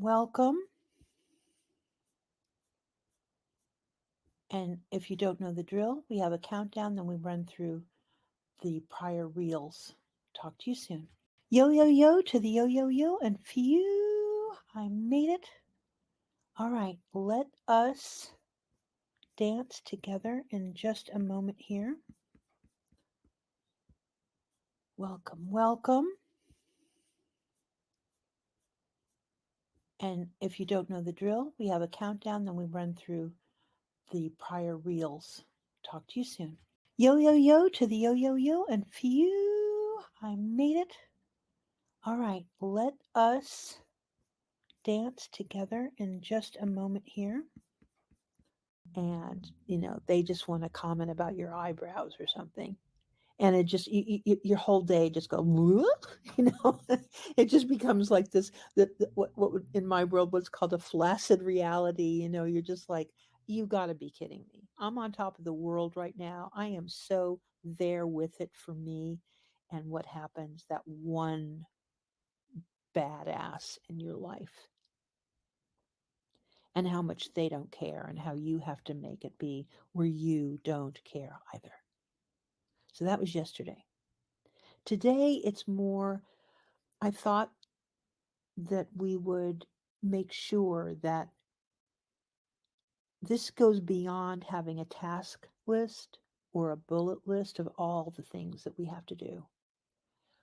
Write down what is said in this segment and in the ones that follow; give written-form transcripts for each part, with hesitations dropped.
welcome. And if you don't know the drill, we have a countdown, then we run through the prior reels. Talk to you soon. Yo, yo, yo to the yo, yo, yo, and phew, I made it. All right, let us dance together in just a moment here. Welcome, welcome. And if you don't know the drill, we have a countdown, then we run through the prior reels. Talk to you soon. Yo, yo, yo to the yo, yo, yo, and phew, I made it. All right, let us dance together in just a moment here. And, they just want to comment about your eyebrows or something. And it just, your whole day just go, it just becomes like this, what would, in my world, what's called a flaccid reality. You're just like, you got to be kidding me. I'm on top of the world right now. I am so there with it for me. And what happens, that one badass in your life, and how much they don't care, and how you have to make it be where you don't care either. So that was yesterday. Today, it's more, I thought that we would make sure that this goes beyond having a task list or a bullet list of all the things that we have to do.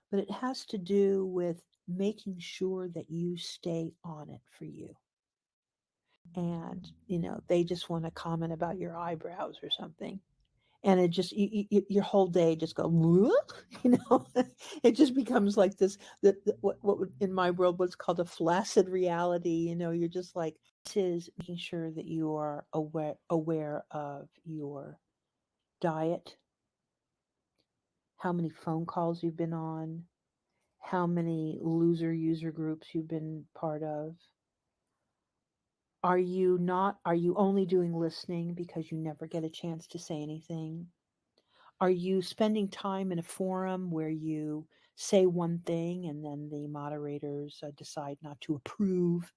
But it has to do with making sure that you stay on it for you. And, they just want to comment about your eyebrows or something. And it just, your whole day just go, it just becomes like this, what would, in my world, what's called a flaccid reality. You're just like, this is making sure that you are aware of your diet, how many phone calls you've been on, how many loser user groups you've been part of. Are you only doing listening because you never get a chance to say anything? Are you spending time in a forum where you say one thing and then the moderators decide not to approve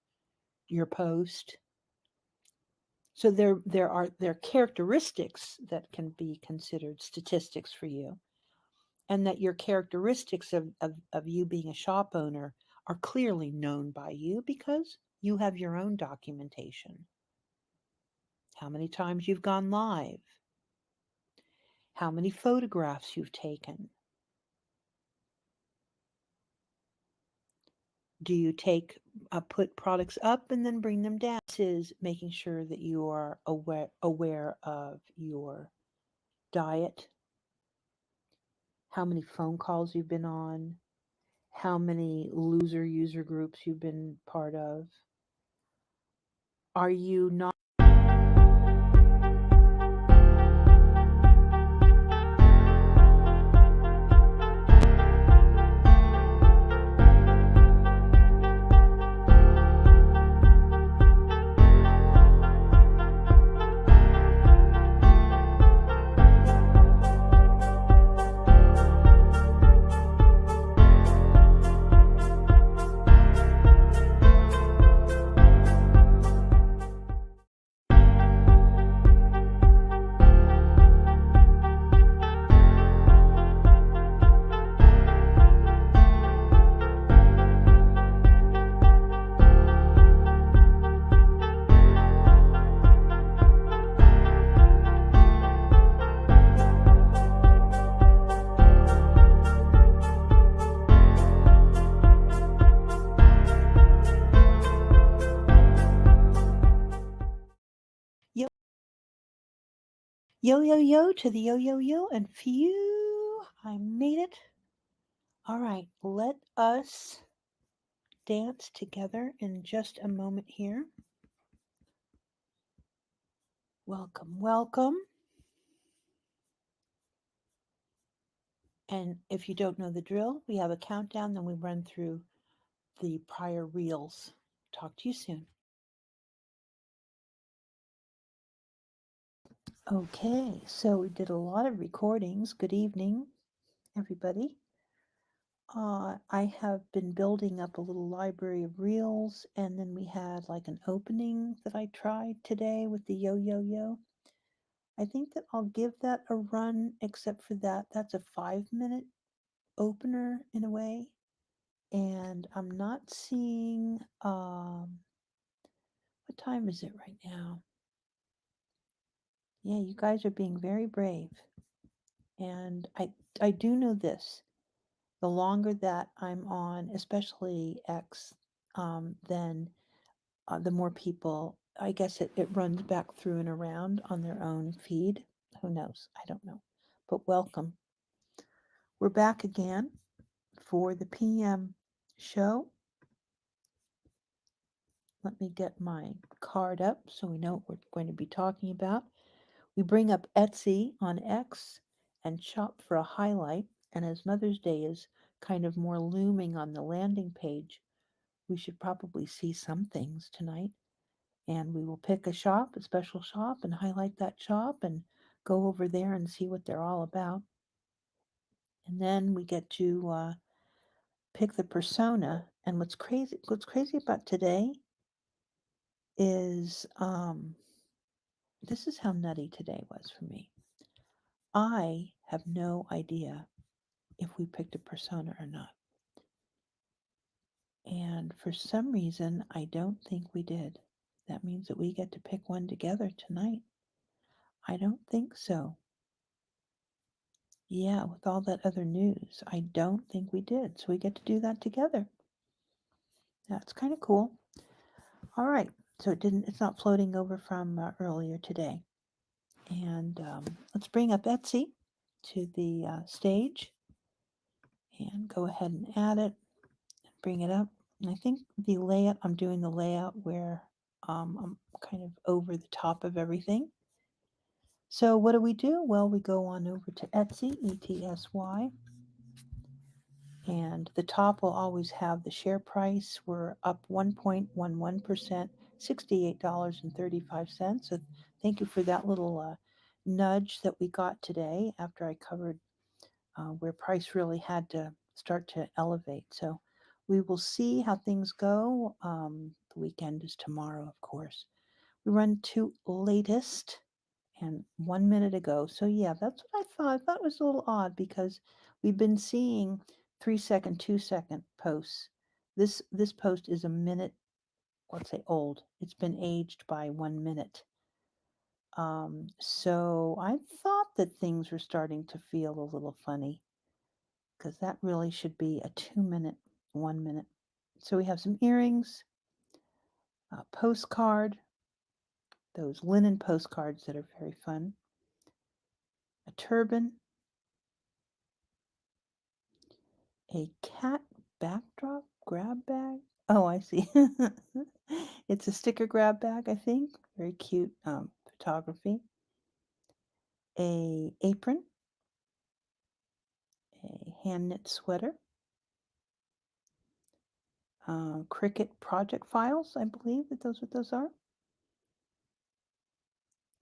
your post? So there are characteristics that can be considered statistics for you, and that your characteristics of you being a shop owner are clearly known by you because you have your own documentation. How many times you've gone live, how many photographs you've taken. Do you put products up and then bring them down? This is making sure that you are aware of your diet, how many phone calls you've been on, how many loser user groups you've been part of. Are you not? Yo, yo, yo to the yo, yo, yo, and phew, I made it. All right, let us dance together in just a moment here. Welcome, welcome. And if you don't know the drill, we have a countdown, then we run through the prior reels. Talk to you soon. Okay, so we did a lot of recordings. Good evening, everybody. I have been building up a little library of reels, and then we had like an opening that I tried today with the yo yo yo. I think that I'll give that a run, except for that. That's a 5 minute opener in a way. And I'm not seeing, what time is it right now? Yeah, you guys are being very brave. And I do know this. The longer that I'm on, especially X, then the more people, I guess it runs back through and around on their own feed. Who knows? I don't know. But welcome. We're back again for the PM show. Let me get my card up so we know what we're going to be talking about. We bring up Etsy on X and shop for a highlight. And as Mother's Day is kind of more looming on the landing page, we should probably see some things tonight. And we will pick a shop, a special shop, and highlight that shop and go over there and see what they're all about. And then we get to pick the persona. And what's crazy about today is this is how nutty today was for me. I have no idea if we picked a persona or not. And for some reason, I don't think we did. That means that we get to pick one together tonight. I don't think so. Yeah, with all that other news, I don't think we did. So we get to do that together. That's kind of cool. All right. So it's not floating over from earlier today. And let's bring up Etsy to the stage and go ahead and add it and bring it up. And I think the layout, I'm doing the layout where I'm kind of over the top of everything. So what do? Well, we go on over to Etsy, ETSY, and the top will always have the share price. We're up 1.11%, $68.35. So thank you for that little nudge that we got today after I covered where price really had to start to elevate. So we will see how things go. The weekend is tomorrow, of course. We run to latest and 1 minute ago. So yeah, that's what I thought. I thought it was a little odd because we've been seeing 3 second, 2 second posts. This post is a minute, let's say old. It's been aged by 1 minute. So I thought that things were starting to feel a little funny because that really should be a 2 minute, 1 minute. So we have some earrings, a postcard, those linen postcards that are very fun, a turban, a cat backdrop grab bag. Oh, I see. It's a sticker grab bag, I think. Very cute photography. A apron, a hand knit sweater, Cricut project files. I believe that those what those are.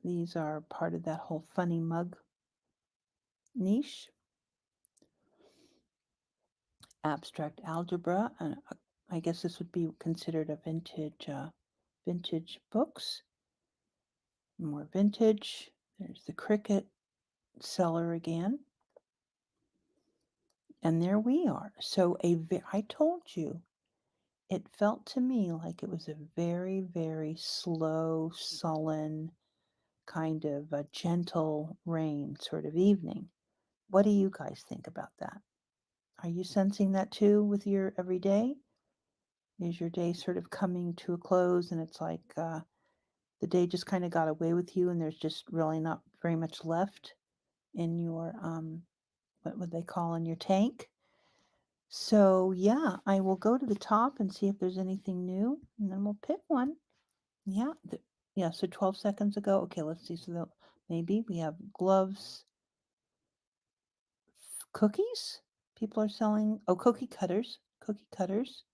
These are part of that whole funny mug niche. Abstract algebra, and I guess this would be considered a vintage books. More vintage. There's the Cricut seller again. And there we are. So I told you, it felt to me like it was a very, very slow, sullen, kind of a gentle rain sort of evening. What do you guys think about that? Are you sensing that too with your everyday? Is your day sort of coming to a close and it's like the day just kind of got away with you and there's just really not very much left in your, what would they call in your tank? So yeah, I will go to the top and see if there's anything new, and then we'll pick one. Yeah, yeah. So 12 seconds ago. Okay, let's see. So maybe we have gloves, cookies. People are selling. Oh, cookie cutters. Cookie cutters.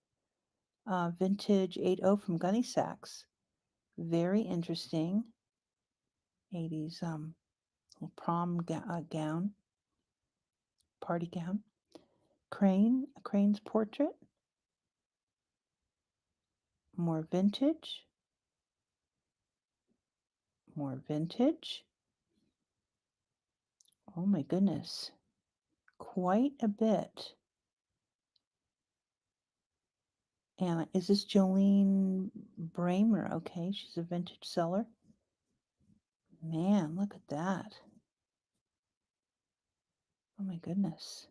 Vintage 80 from Gunny Sacks. Very interesting. 80s prom gown, party gown. a crane's portrait, more vintage, more vintage. Oh my goodness, quite a bit. And is this Jolene Bramer? Okay, she's a vintage seller. Man, look at that. Oh my goodness.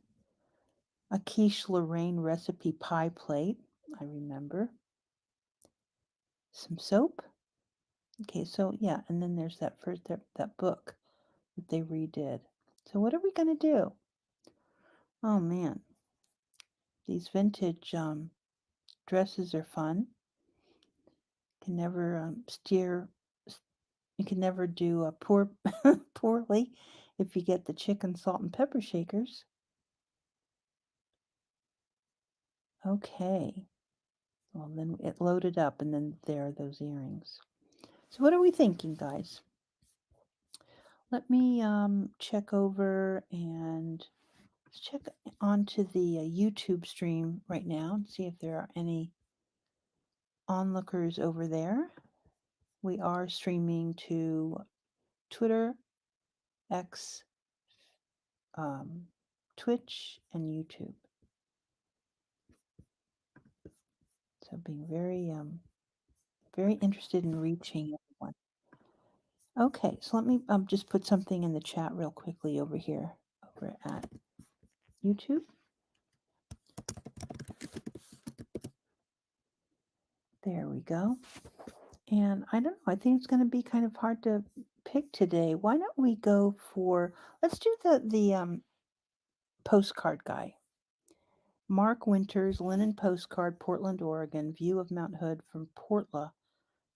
A quiche Lorraine recipe pie plate. I remember. Some soap. Okay, so yeah, and then there's that book that they redid. So what are we gonna do? Oh man, these vintage dresses are fun. Can never steer. You can never do a poorly if you get the chicken salt and pepper shakers. Okay. Well, then it loaded up, and then there are those earrings. So what are we thinking, guys? Let me check over and check onto the YouTube stream right now and see if there are any onlookers over there. We are streaming to Twitter, X, um, Twitch, and YouTube. So being very interested in reaching everyone. Okay, so let me just put something in the chat real quickly over here, over at YouTube. There we go. And I don't know, I think it's going to be kind of hard to pick today. Why don't we go for, let's do the postcard guy. Mark Winters, Linen Postcard, Portland, Oregon, View of Mount Hood from Portla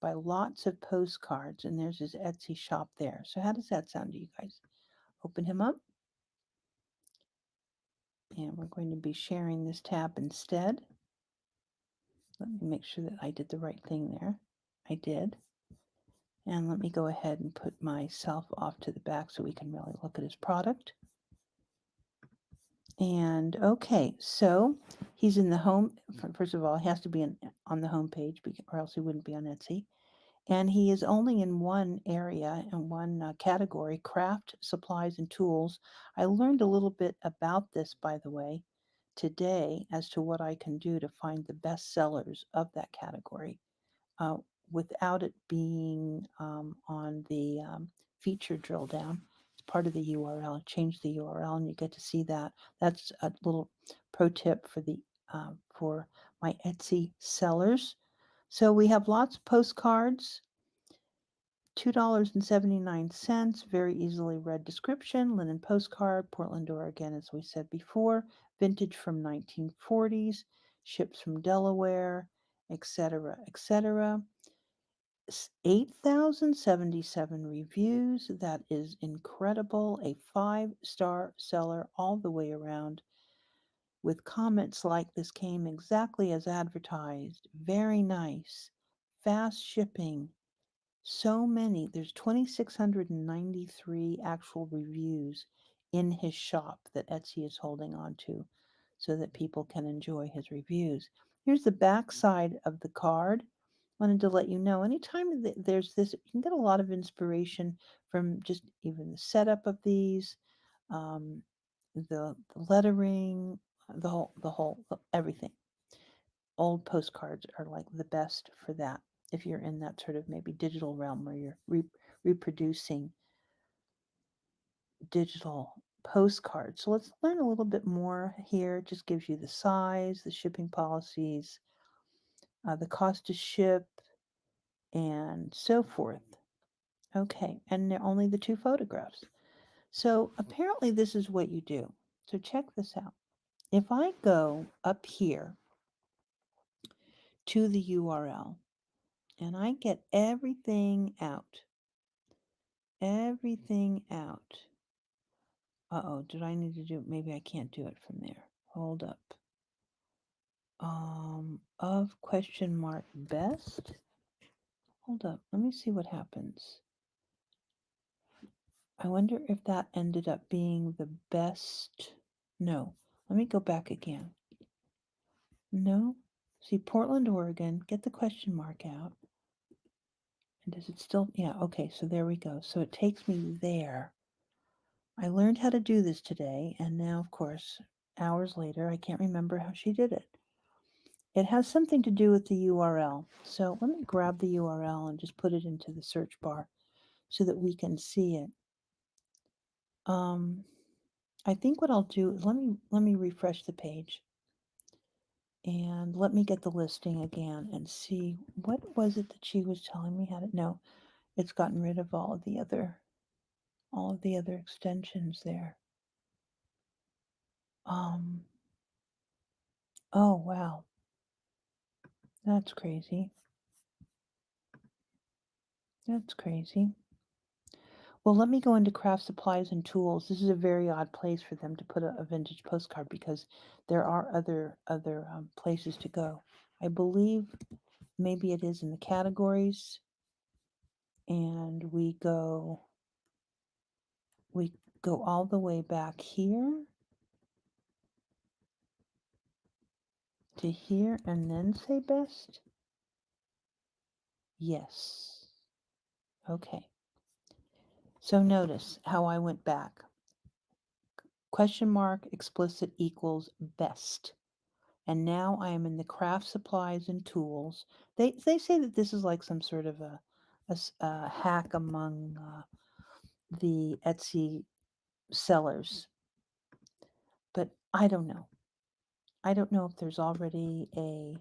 by lots of postcards. And there's his Etsy shop there. So how does that sound to you guys? Open him up. And we're going to be sharing this tab instead. Let me make sure that I did the right thing there. I did. And let me go ahead and put myself off to the back so we can really look at his product. And okay, so he's in the home. First of all, he has to be on the home page or else he wouldn't be on Etsy. And he is only in one area and one category, craft supplies and tools. I learned a little bit about this, by the way, today as to what I can do to find the best sellers of that category uh, without it being on the feature drill down. It's part of the URL. Change the URL, and you get to see that. That's a little pro tip for my Etsy sellers. So we have lots of postcards. $2.79, very easily read description, linen postcard, Portland, Oregon, as we said before, vintage from 1940s, ships from Delaware, etc., etc. 8,077 reviews. That is incredible. A 5-star seller all the way around with comments like this came exactly as advertised. Very nice. Fast shipping. So many. There's 2,693 actual reviews in his shop that Etsy is holding on to so that people can enjoy his reviews. Here's the back side of the card. Wanted to let you know anytime there's this, you can get a lot of inspiration from just even the setup of these, um, the lettering, everything. Old postcards are like the best for that if you're in that sort of maybe digital realm where you're reproducing digital postcards. So let's learn a little bit more here. It just gives you the size, the shipping policies, the cost to ship, and so forth. Okay, and they're only the 2 photographs. So apparently this is what you do. So check this out. If I go up here to the URL and I get everything out. Uh-oh, did I need to do, maybe I can't do it from there. Hold up. Of question mark best. Hold up, let me see what happens. I wonder if that ended up being the best. No, Let me go back again. No. See, Portland, Oregon. Get the question mark out. And does it still? Yeah, okay, so there we go. So it takes me there. I learned how to do this today, and now, of course, hours later, I can't remember how she did it. It has something to do with the URL. So let me grab the URL and just put it into the search bar so that we can see it. Um, I think what I'll do is let me refresh the page and let me get the listing again and see what was it that she was telling me how to. No, it's gotten rid of all of the other extensions there. Um, oh wow, that's crazy. That's crazy. Well, let me go into craft supplies and tools. This is a very odd place for them to put a vintage postcard because there are other places to go. I believe maybe it is in the categories, and we go all the way back here to here, and then say best. Yes. Okay. So notice how I went back. Question mark explicit equals best. And now I am in the craft supplies and tools. They say that this is like some sort of a hack among the Etsy sellers, but I don't know. I don't know if there's already a.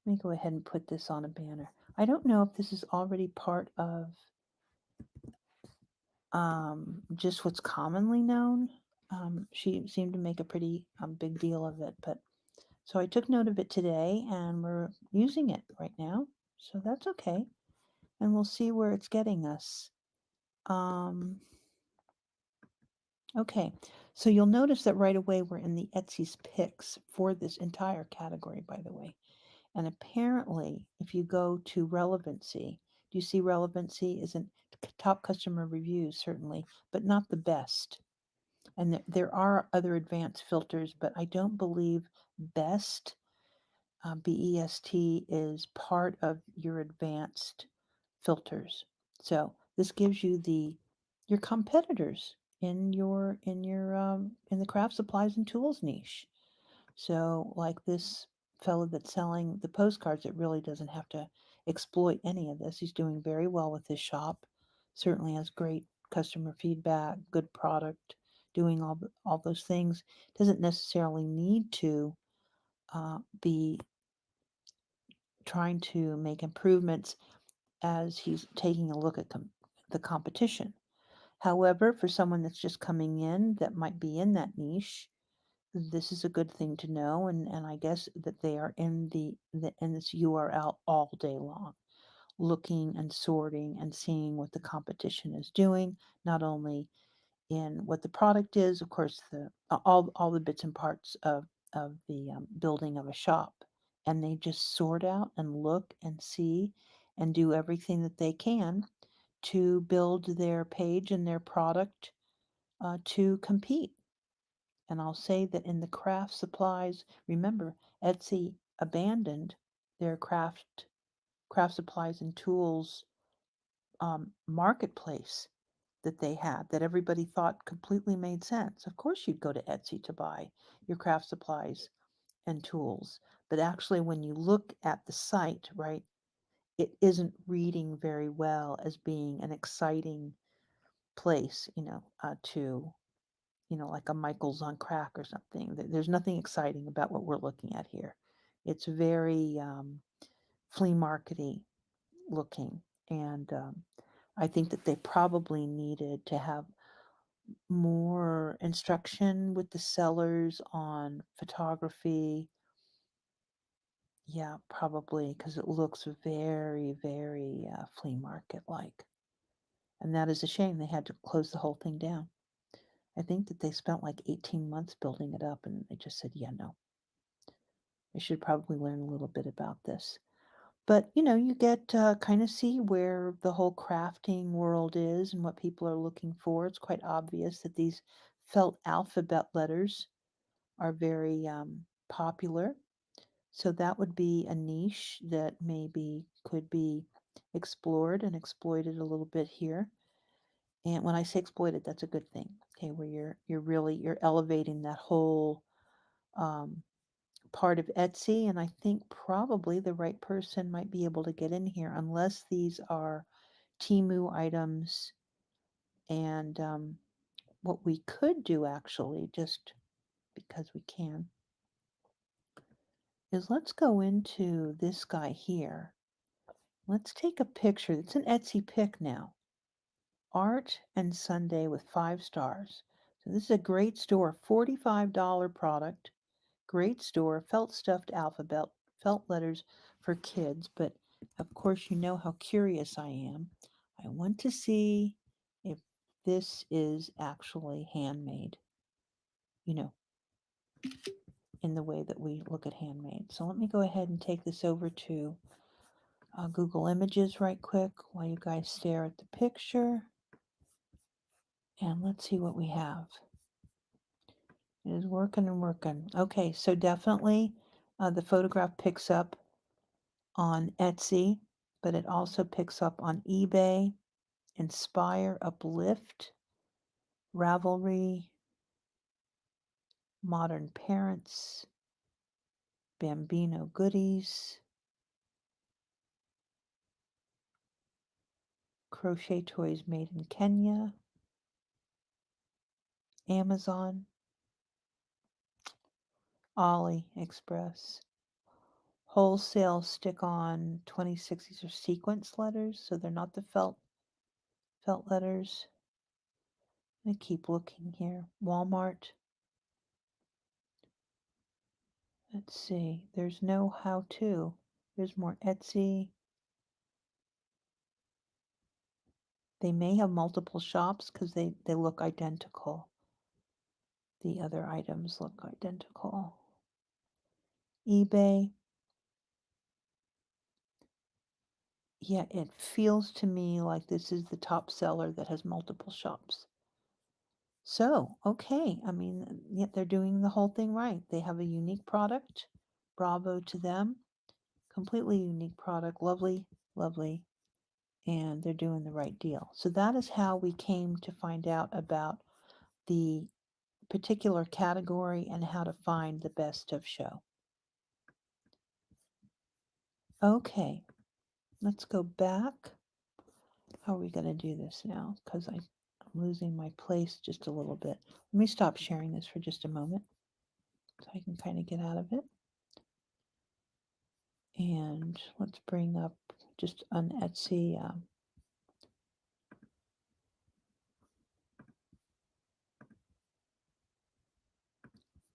Let me go ahead and put this on a banner. I don't know if this is already part of just what's commonly known. She seemed to make a pretty big deal of it, but so I took note of it today, and we're using it right now. So that's okay. And we'll see where it's getting us. Um, okay, so you'll notice that right away we're in the Etsy's picks for this entire category, by the way. And apparently, if you go to relevancy, do you see relevancy isn't top customer reviews, certainly, but not the best. And there are other advanced filters, but I don't believe best, BEST, is part of your advanced filters. So this gives you your competitors in the craft supplies and tools niche. So like this fellow that's selling the postcards, it really doesn't have to exploit any of this. He's doing very well with his shop. Certainly has great customer feedback, good product, doing all those things. Doesn't necessarily need to be trying to make improvements as he's taking a look at the competition. However, for someone that's just coming in that might be in that niche, this is a good thing to know, and I guess that they are in this URL all day long, looking and sorting and seeing what the competition is doing, not only in what the product is, of course, all the bits and parts of the building of a shop, and they just sort out and look and see and do everything that they can to build their page and their product to compete. And I'll say that in the craft supplies, remember, Etsy abandoned their craft supplies and tools marketplace that they had that everybody thought completely made sense. Of course, you'd go to Etsy to buy your craft supplies and tools. But actually, when you look at the site, right, it isn't reading very well as being an exciting place, to, like a Michael's on Crack or something. There's nothing exciting about what we're looking at here. It's very flea markety looking. And I think that they probably needed to have more instruction with the sellers on photography. Yeah, probably because it looks very, very flea market like. And that is a shame. They had to close the whole thing down. I think that they spent like 18 months building it up and they just said, yeah, no, I should probably learn a little bit about this. But you get kind of see where the whole crafting world is and what people are looking for. It's quite obvious that these felt alphabet letters are very popular. So that would be a niche that maybe could be explored and exploited a little bit here. And when I say exploited, that's a good thing. Okay, where you're really you're elevating that whole um, part of Etsy, and I think probably the right person might be able to get in here, unless these are Timu items. And what we could do actually, just because we can, is let's go into this guy here. Let's take a picture. It's an Etsy pic now. Art and Sunday with 5 stars. So this is a great store, $45 product. Great store, felt stuffed alphabet, felt letters for kids. But of course, you know how curious I am. I want to see if this is actually handmade, you know, in the way that we look at handmade. So let me go ahead and take this over to Google Images right quick while you guys stare at the picture. And let's see what we have. It is working and working. Okay, so definitely the photograph picks up on Etsy, but it also picks up on eBay, Inspire, Uplift, Ravelry, Modern Parents, Bambino Goodies, Crochet Toys Made in Kenya, Amazon, AliExpress. Wholesale stick-on 26. These are sequence letters, so they're not the felt letters. I keep looking here. Walmart. Let's see. There's no how-to. There's more Etsy. They may have multiple shops because they look identical. The other items look identical. eBay. Yeah, it feels to me like this is the top seller that has multiple shops. So, okay. I mean, yeah, they're doing the whole thing right. They have a unique product. Bravo to them. Completely unique product. Lovely, lovely. And they're doing the right deal. So that is how we came to find out about the particular category and how to find the best of show. Okay, let's go back. How are we going to do this now? Because I'm losing my place just a little bit. Let me stop sharing this for just a moment so I can kind of get out of it. And let's bring up just an Etsy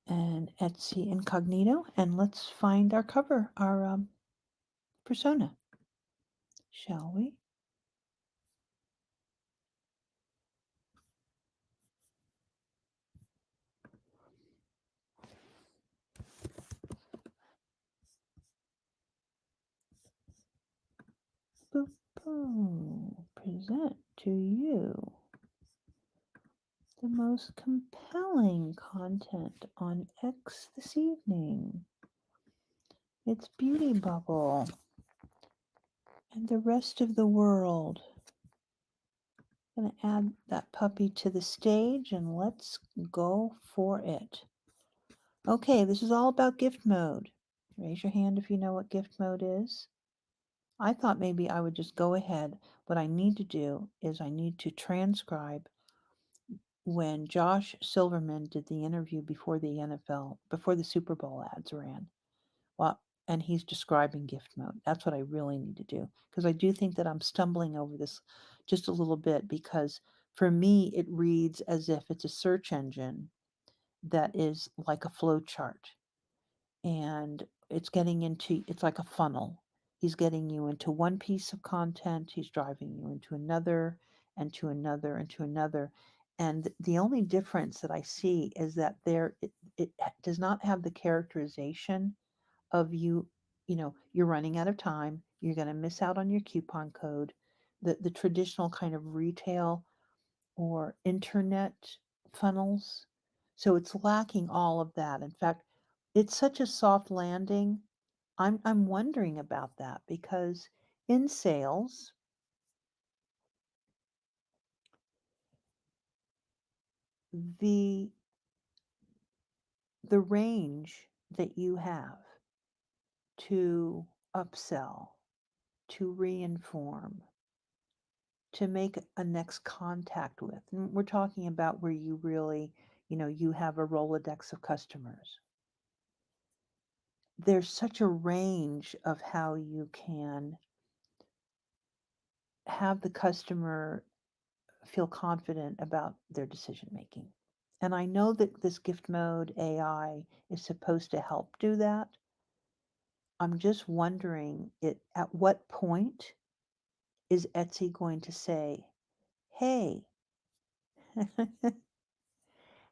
and Etsy incognito, and let's find our cover, our persona, shall we? Boop, boom. Present to you the most compelling content on X this evening. It's Beauty Bubble and the rest of the world. I'm going to add that puppy to the stage and let's go for it. Okay, this is all about gift mode. Raise your hand if you know what gift mode is. I thought maybe I would just go ahead. What I need to do is I need to transcribe when Josh Silverman did the interview before the NFL, before the Super Bowl ads ran. Well, and he's describing gift mode. That's what I really need to do because I do think that I'm stumbling over this just a little bit because for me it reads as if it's a search engine that is like a flow chart and it's like a funnel. He's getting you into one piece of content, he's driving you into another and to another and to another. And the only difference that I see is that it does not have the characterization of you're running out of time, you're going to miss out on your coupon code, the traditional kind of retail or internet funnels. So it's lacking all of that. In fact, it's such a soft landing. I'm wondering about that because in sales, the the range that you have to upsell, to reinform, to make a next contact with. And we're talking about where you really, you have a Rolodex of customers. There's such a range of how you can have the customer feel confident about their decision making. And I know that this gift mode AI is supposed to help do that. I'm just wondering at what point is Etsy going to say, "Hey,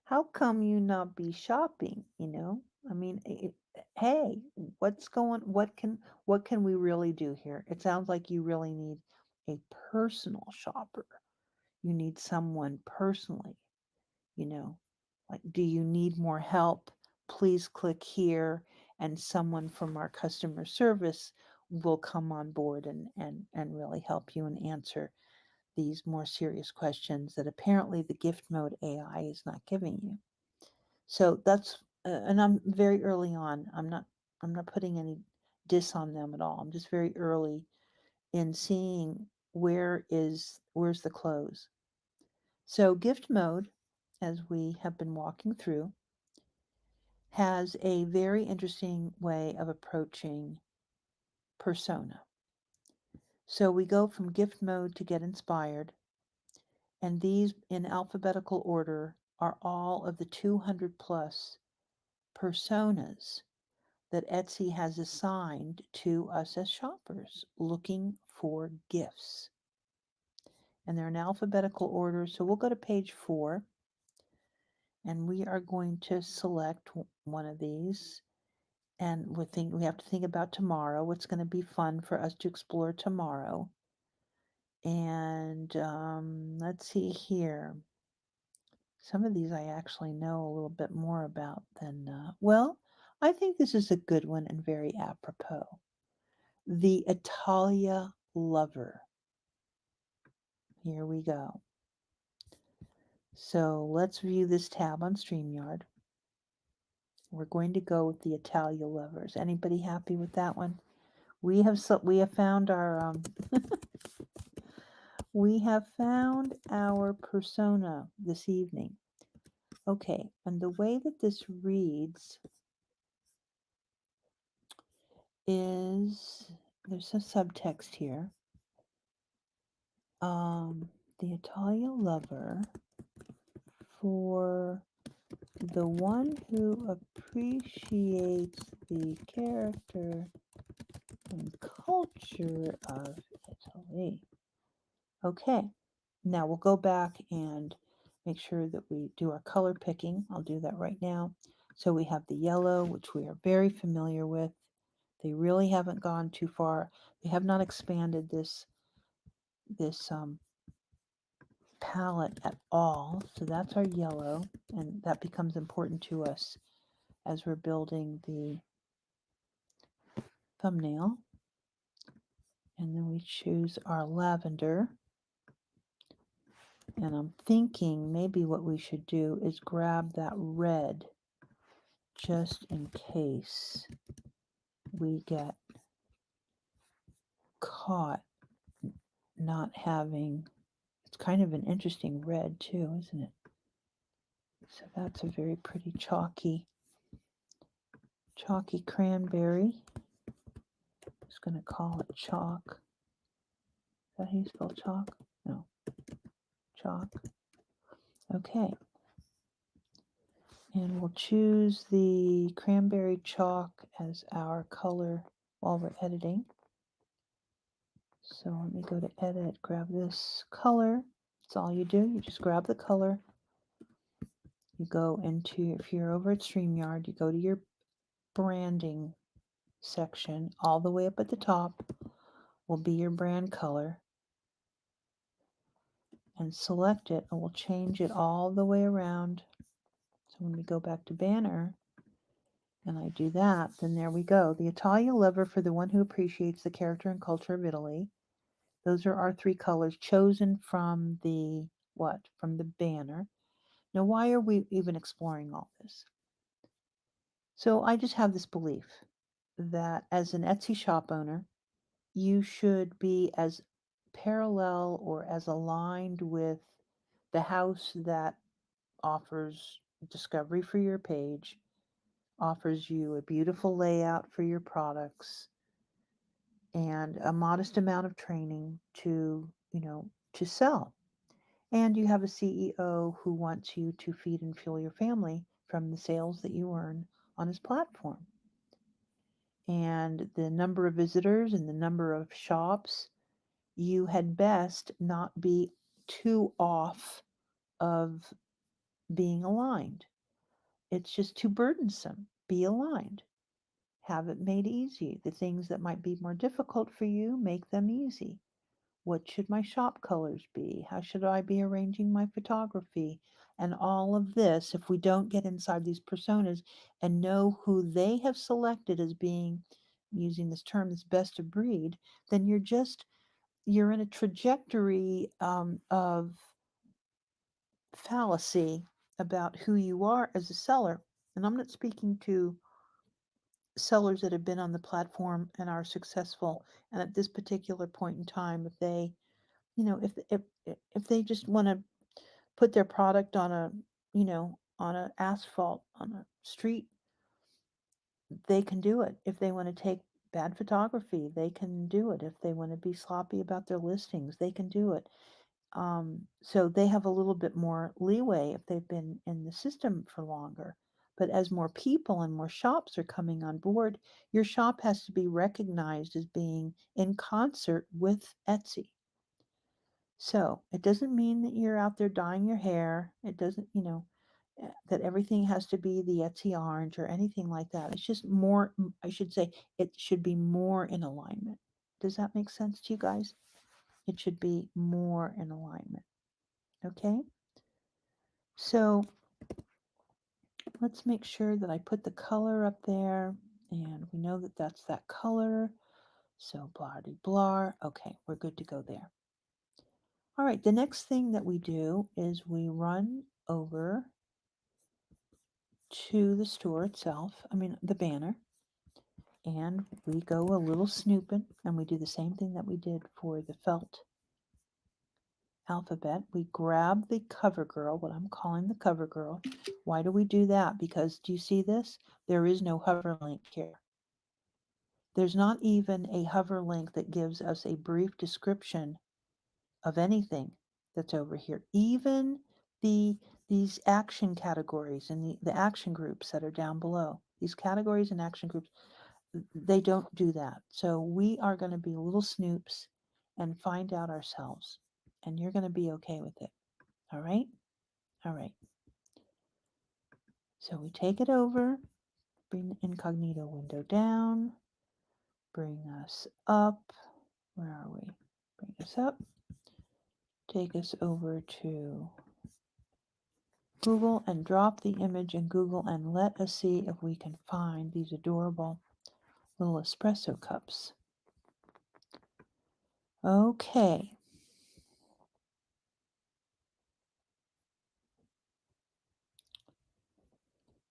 how come you not be shopping, I mean, hey, what can we really do here? It sounds like you really need a personal shopper. You need someone personally, you know, like, do you need more help? Please click here and someone from our customer service will come on board and really help you and answer these more serious questions that apparently the gift mode AI is not giving you." So and I'm very early on. I'm not putting any diss on them at all. I'm just very early in seeing where's the close. So gift mode, as we have been walking through, has a very interesting way of approaching persona. So we go from gift mode to get inspired, and these in alphabetical order are all of the 200 plus personas that Etsy has assigned to us as shoppers looking for gifts. And they're in alphabetical order. So we'll go to page 4 and we are going to select one of these. And we have to think about tomorrow. What's going to be fun for us to explore tomorrow? And let's see here. Some of these I actually know a little bit more about than, well, I think this is a good one and very apropos. The Italia Lover. Here we go. So let's view this tab on StreamYard. We're going to go with the Italia Lovers. Anybody happy with that one? We have found our we have found our persona this evening. Okay, and the way that this reads is there's a subtext here. The Italia Lover, for the one who appreciates the character and culture of Italy. Okay, now we'll go back and make sure that we do our color picking. I'll do that right now. So we have the yellow, which we are very familiar with. They really haven't gone too far. They have not expanded this palette at all. So that's our yellow, and that becomes important to us as we're building the thumbnail. And then we choose our lavender. And I'm thinking maybe what we should do is grab that red just in case we get caught not having. It's kind of an interesting red too, isn't it? So that's a very pretty chalky cranberry. Just going to call it chalk. Is that how you spell chalk? No. Chalk. Okay. And we'll choose the cranberry chalk as our color while we're editing. So let me go to edit, grab this color. That's all you do. You just grab the color. You go into, if you're over at StreamYard, you go to your branding section. All the way up at the top will be your brand color. And select it, and we'll change it all the way around. So So when we go back to banner and I do that, then there we go. The Italia Lover for the one who appreciates the character and culture of Italy. Those are our three colors chosen from the what? From the banner. Now, why are we even exploring all this? So I just have this belief that as an Etsy shop owner, you should be as parallel or as aligned with the house that offers discovery for your page, offers you a beautiful layout for your products, and a modest amount of training to sell. And you have a CEO who wants you to feed and fuel your family from the sales that you earn on his platform. And the number of visitors and the number of shops, you had best not be too off of being aligned. It's just too burdensome. Be aligned. Have it made easy. The things that might be more difficult for you, make them easy. What should my shop colors be? How should I be arranging my photography? And all of this, if we don't get inside these personas and know who they have selected as being, using this term, this best of breed, then you're in a trajectory of fallacy about who you are as a seller. And I'm not speaking to sellers that have been on the platform and are successful. And at this particular point in time, if they, if they just want to put their product on on a asphalt on a street, they can do it. If they want to take bad photography, they can do it. If they want to be sloppy about their listings, they can do it. So they have a little bit more leeway if they've been in the system for longer. But as more people and more shops are coming on board, your shop has to be recognized as being in concert with Etsy. So it doesn't mean that you're out there dyeing your hair. It doesn't, that everything has to be the Etsy orange or anything like that. It's just more, I should say, it should be more in alignment. Does that make sense to you guys? It should be more in alignment. Okay? So let's make sure that I put the color up there and we know that that's that color. So blah de blah. Okay, we're good to go there. All right, the next thing that we do is we run over to the store itself, the banner, and we go a little snooping and we do the same thing that we did for the felt alphabet. We grab the cover girl, what I'm calling the cover girl. Why do we do that? Because do you see this? There is no hover link here. There's not even a hover link that gives us a brief description of anything that's over here. Even these action categories and the action groups that are down below, these categories and action groups, they don't do that. So we are going to be little snoops and find out ourselves. And you're going to be okay with it. All right? All right. So we take it over, bring the incognito window down, bring us up. Where are we? Bring us up. Take us over to Google and drop the image in Google and let us see if we can find these adorable little espresso cups. Okay.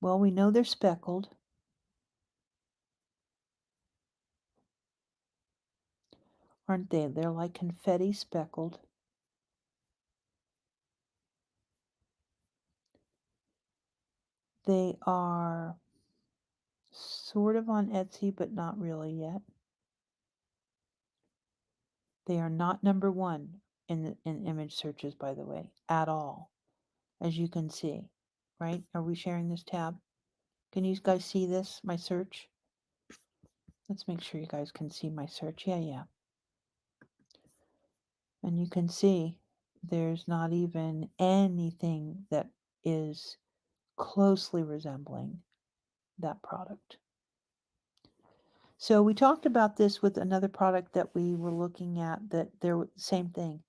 Well, we know they're speckled. Aren't they? They're like confetti speckled. They are sort of on Etsy, but not really yet. They are not number one in image searches, by the way, at all, as you can see, right? Are we sharing this tab? Can you guys see this, my search? Let's make sure you guys can see my search. Yeah. And you can see there's not even anything that is closely resembling that product. So we talked about this with another product that we were looking at, that there was same thing.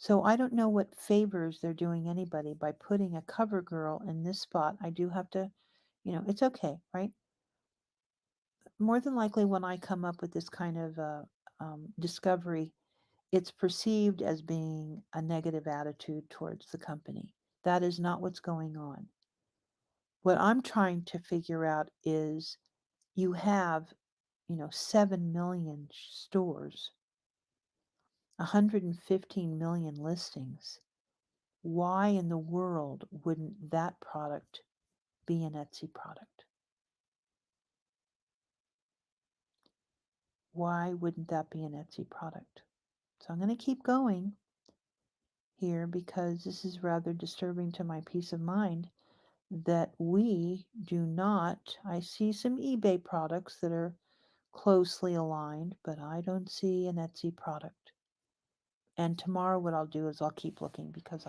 So I don't know what favors they're doing anybody by putting a cover girl in this spot. I do have to, it's okay, right? More than likely, when I come up with this kind of discovery, it's perceived as being a negative attitude towards the company. That is not what's going on. What I'm trying to figure out is you have, 7 million stores, 115 million listings. Why in the world wouldn't that product be an Etsy product? Why wouldn't that be an Etsy product? So I'm going to keep going here because this is rather disturbing to my peace of mind that we do not. I see some eBay products that are closely aligned, but I don't see an Etsy product. And tomorrow what I'll do is I'll keep looking because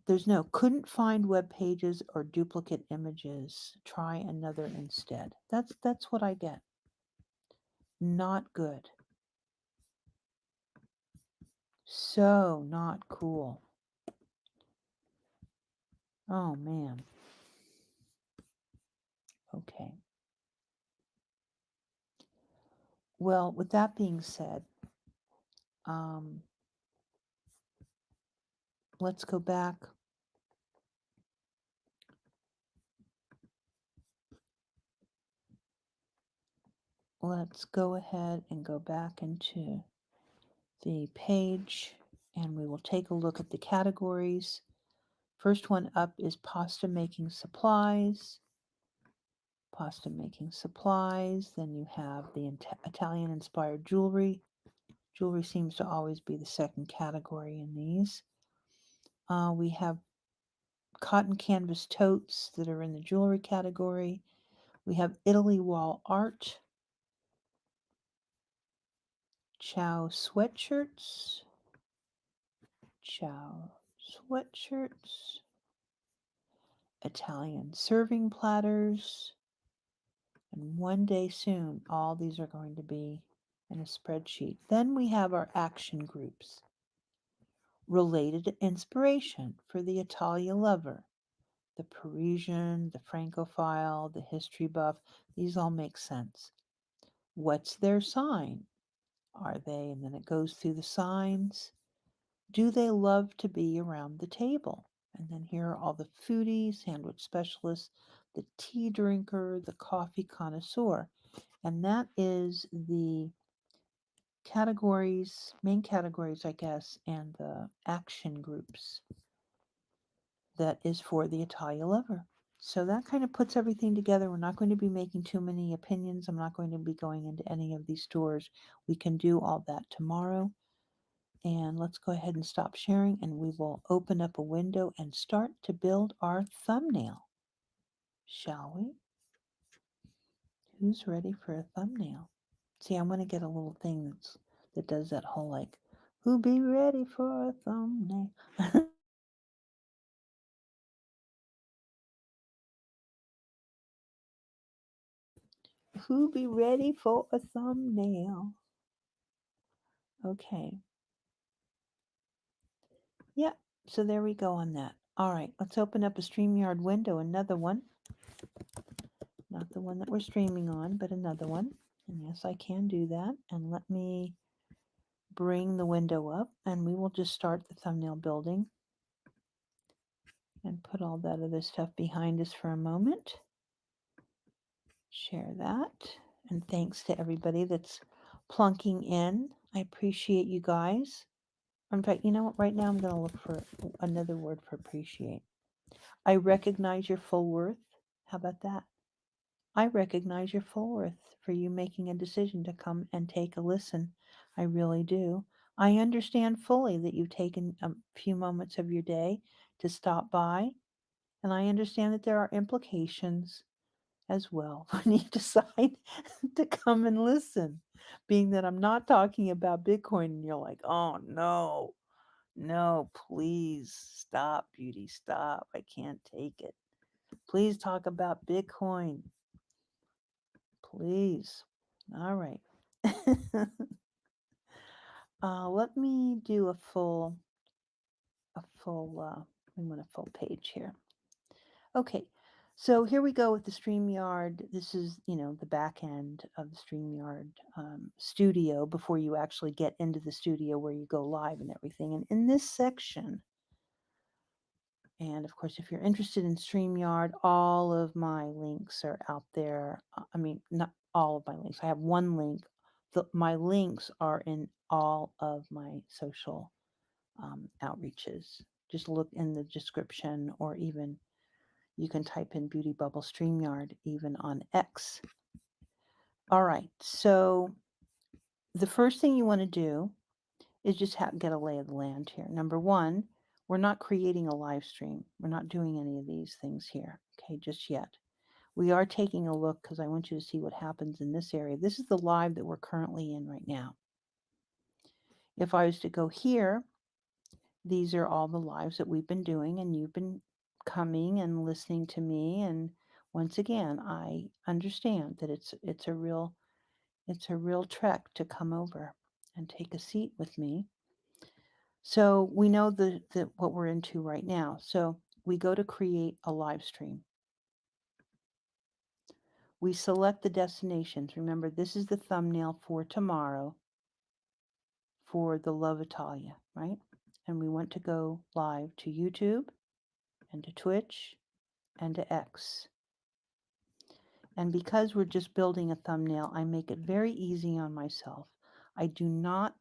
there's no, couldn't find web pages or duplicate images. Try another instead. That's what I get. Not good. So not cool. Oh man. Okay. Well, with that being said, um, let's go back. Let's go ahead and go back into the page and we will take a look at the categories. First one up is pasta making supplies. Pasta making supplies. Then you have the Italian inspired jewelry. Jewelry seems to always be the second category in these. We have cotton canvas totes that are in the jewelry category. We have Italy wall art, chow sweatshirts, Italian serving platters, and one day soon all these are going to be in a spreadsheet. Then we have our action groups. Related inspiration for the Italia lover, the Parisian, the Francophile, the history buff. These all make sense. What's their sign? Are they, and then it goes through the signs. Do they love to be around the table? And then here are all the foodies, sandwich specialists, the tea drinker, the coffee connoisseur. And that is the categories, main categories, I guess, and the action groups that is for the Italia lover. So that kind of puts everything together. We're not going to be making too many opinions. I'm not going to be going into any of these stores. We can do all that tomorrow. And let's go ahead and stop sharing and we will open up a window and start to build our thumbnail. Shall we? Who's ready for a thumbnail? See, I'm going to get a little thing that does that whole like, who be ready for a thumbnail? Who be ready for a thumbnail? Okay. Yep. So there we go on that. All right. Let's open up a StreamYard window. Another one. Not the one that we're streaming on, but another one. And yes, I can do that. And let me bring the window up and we will just start the thumbnail building and put all that other stuff behind us for a moment. Share that. And thanks to everybody that's plunking in. I appreciate you guys. In fact, you know what? Right now I'm going to look for another word for appreciate. I recognize your full worth. How about that? I recognize your full worth for you making a decision to come and take a listen. I really do. I understand fully that you've taken a few moments of your day to stop by, and I understand that there are implications as well when you decide to come and listen. Being that I'm not talking about Bitcoin, and you're like, oh no, no, please stop, beauty, stop. I can't take it. Please talk about Bitcoin. Please. All right. Let me do we want a full page here. Okay, so here we go with the StreamYard. This is, the back end of the StreamYard studio before you actually get into the studio where you go live and everything. And in this section, and of course, if you're interested in StreamYard, all of my links are out there. I mean, not all of my links. I have one link. My links are in all of my social outreaches. Just look in the description, or even you can type in Beauty Bubble StreamYard even on X. All right, so the first thing you want to do is just get a lay of the land here. Number one, we're not creating a live stream. We're not doing any of these things here, okay, just yet. We are taking a look because I want you to see what happens in this area. This is the live that we're currently in right now. If I was to go here, these are all the lives that we've been doing, and you've been coming and listening to me. And once again, I understand that it's a real trek to come over and take a seat with me. So we know what we're into right now. So we go to create a live stream. We select the destinations. Remember, this is the thumbnail for tomorrow for the Love Italia, right? And we want to go live to YouTube and to Twitch and to X. And because we're just building a thumbnail, I make it very easy on myself. I do not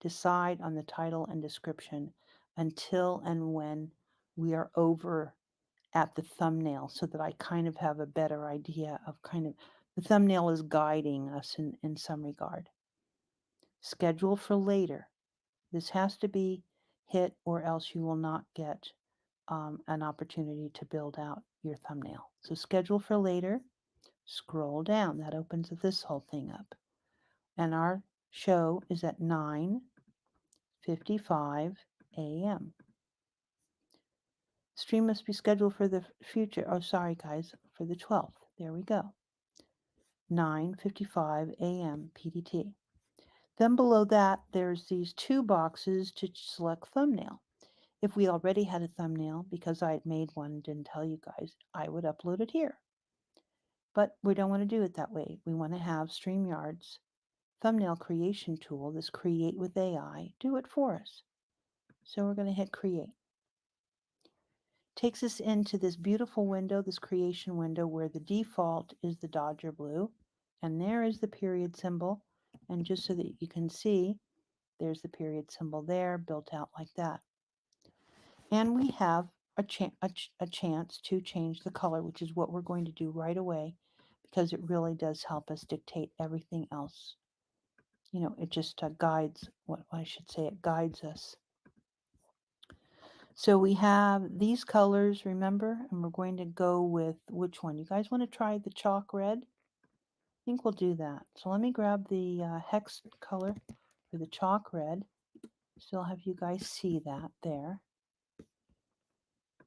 decide on the title and description until and when we are over at the thumbnail, so that I kind of have a better idea of the thumbnail is guiding us in some regard. Schedule for later. This has to be hit, or else you will not get an opportunity to build out your thumbnail. So schedule for later, scroll down. That opens this whole thing up. And our show is at 9:55 a.m. Stream must be scheduled for the future. Oh, sorry, guys, for the 12th. There we go. 9:55 a.m. PDT. Then below that, there's these two boxes to select thumbnail. If we already had a thumbnail, because I had made one and didn't tell you guys, I would upload it here. But we don't want to do it that way. We want to have StreamYard's thumbnail creation tool, this Create with AI, do it for us. So we're going to hit Create. Takes us into this beautiful window, this creation window, where the default is the Dodger blue. And there is the period symbol. And just so that you can see, there's the period symbol there, built out like that. And we have a chance to change the color, which is what we're going to do right away, because it really does help us dictate everything else. It just guides, it guides us. So we have these colors, remember, and we're going to go with which one? You guys want to try the chalk red? I think we'll do that. So let me grab the hex color for the chalk red. Still have you guys see that there.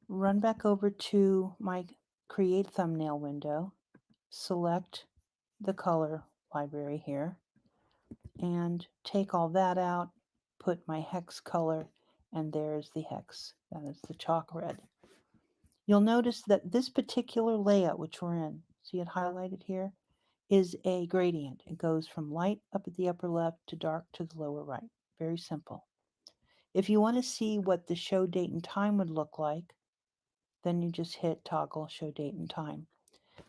Run back over to my Create Thumbnail window. Select the color library here. And take all that out. Put my hex color. And there's the hex. That is the chalk red. You'll notice that this particular layout, which we're in, see it highlighted here, is a gradient. It goes from light up at the upper left to dark to the lower right. Very simple. If you want to see what the show date and time would look like, then you just hit toggle show date and time.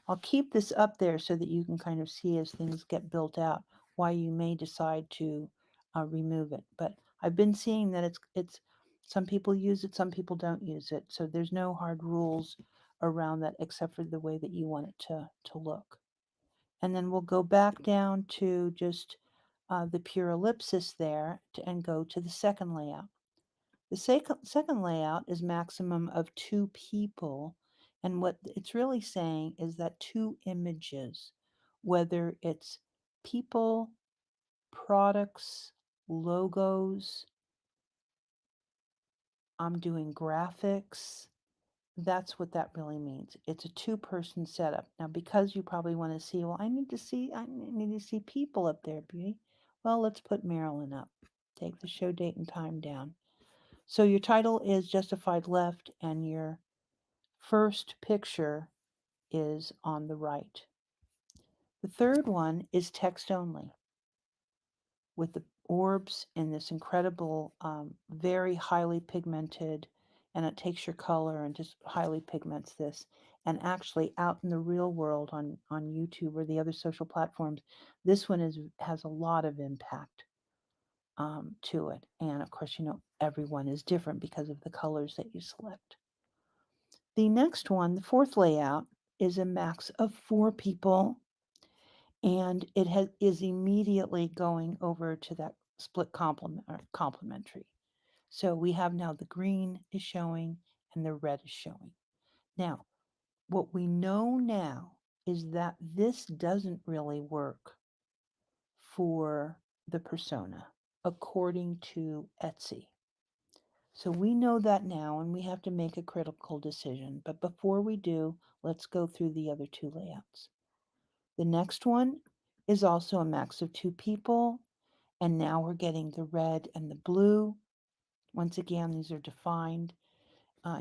I'll keep this up there so that you can kind of see as things get built out why you may decide to remove it. But I've been seeing that it's some people use it, some people don't use it. So there's no hard rules around that except for the way that you want it to look. And then we'll go back down to just the pure ellipsis there and go to the second layout. The second layout is maximum of 2 people. And what it's really saying is that 2 images, whether it's people, products, logos, I'm doing graphics. That's what that really means. It's a 2-person setup. Now, because you probably want to see, well, I need to see people up there, Beauty. Well, let's put Marilyn up. Take the show date and time down. So your title is Justified Left, and your first picture is on the right. The third one is text only with the orbs in this incredible, very highly pigmented, and it takes your color and just highly pigments this. And actually, out in the real world on YouTube or the other social platforms, this one has a lot of impact to it. And of course, everyone is different because of the colors that you select. The next one, the fourth layout, is a max of 4 people, and is immediately going over to that split complementary. So we have now the green is showing and the red is showing. Now, what we know now is that this doesn't really work for the persona according to Etsy. So we know that now, and we have to make a critical decision. But before we do, let's go through the other 2 layouts. The next one is also a max of 2 people, and now we're getting the red and the blue. Once again, these are defined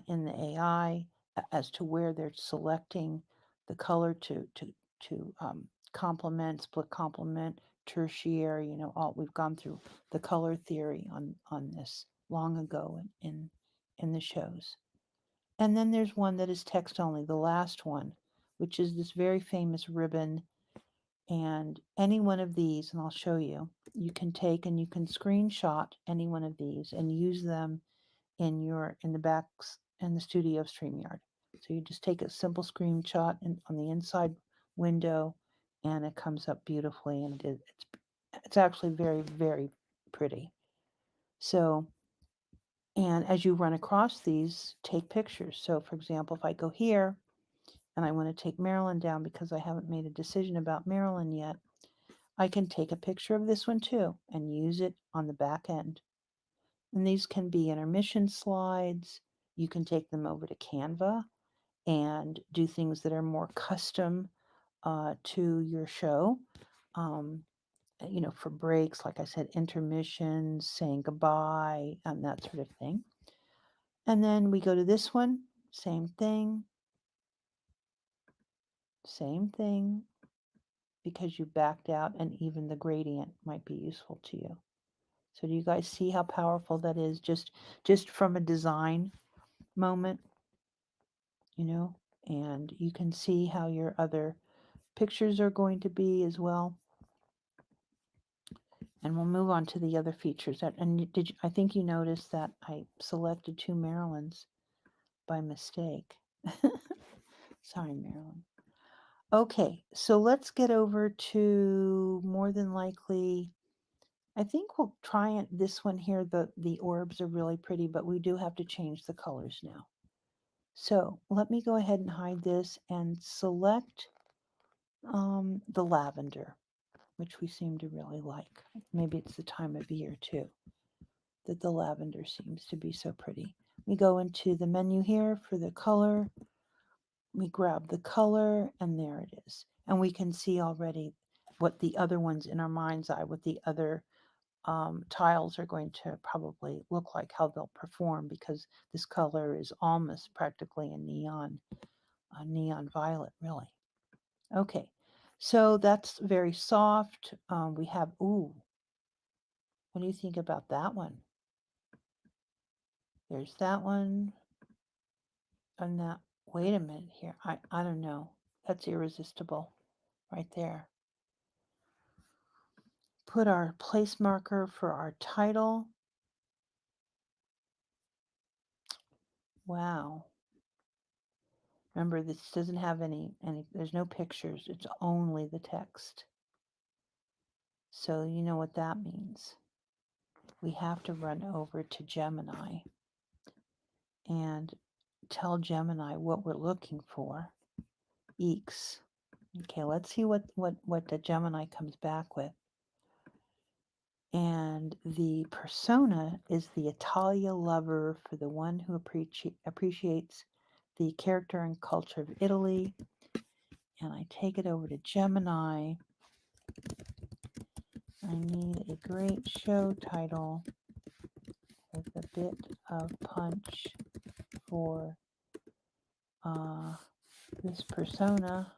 in the AI as to where they're selecting the color to complement, split complement, tertiary. All we've gone through the color theory on this long ago in the shows. And then there's one that is text only, the last one, which is this very famous ribbon. And any one of these, and I'll show you, you can take and you can screenshot any one of these and use them in the backs in the studio of StreamYard. So you just take a simple screenshot on the inside window, and it comes up beautifully, and it's actually very, very pretty. So, and as you run across these, take pictures. So for example, if I go here and I want to take Marilyn down because I haven't made a decision about Marilyn yet, I can take a picture of this one too and use it on the back end. And these can be intermission slides. You can take them over to Canva and do things that are more custom to your show. For breaks, like I said, intermissions, saying goodbye, and that sort of thing. And then we go to this one, same thing, because you backed out, and even the gradient might be useful to you. So do you guys see how powerful that is just from a design moment, and you can see how your other pictures are going to be as well. And we'll move on to the other features. And I think you noticed that I selected 2 Marilyns by mistake. Sorry, Marilyn. Okay, so let's get over to more than likely, I think we'll try this one here. The orbs are really pretty, but we do have to change the colors now. So let me go ahead and hide this and select the lavender, which we seem to really like. Maybe it's the time of year too that the lavender seems to be so pretty. We go into the menu here for the color. We grab the color, and there it is. And we can see already what the other ones in our mind's eye, what the other tiles are going to probably look like, how they'll perform, because this color is almost practically a neon violet, really. Okay, so that's very soft. We have, ooh, what do you think about that one? There's that one. And that, wait a minute here. I don't know. That's irresistible right there. Put our place marker for our title. Wow. Remember, this doesn't have any, there's no pictures. It's only the text. So you know what that means. We have to run over to Gemini and tell Gemini what we're looking for. Eeks. Okay, let's see what the Gemini comes back with. And the persona is the Italia lover, for the one who appreciates the character and culture of Italy. And I take it over to Gemini. I need a great show title with a bit of punch for this persona.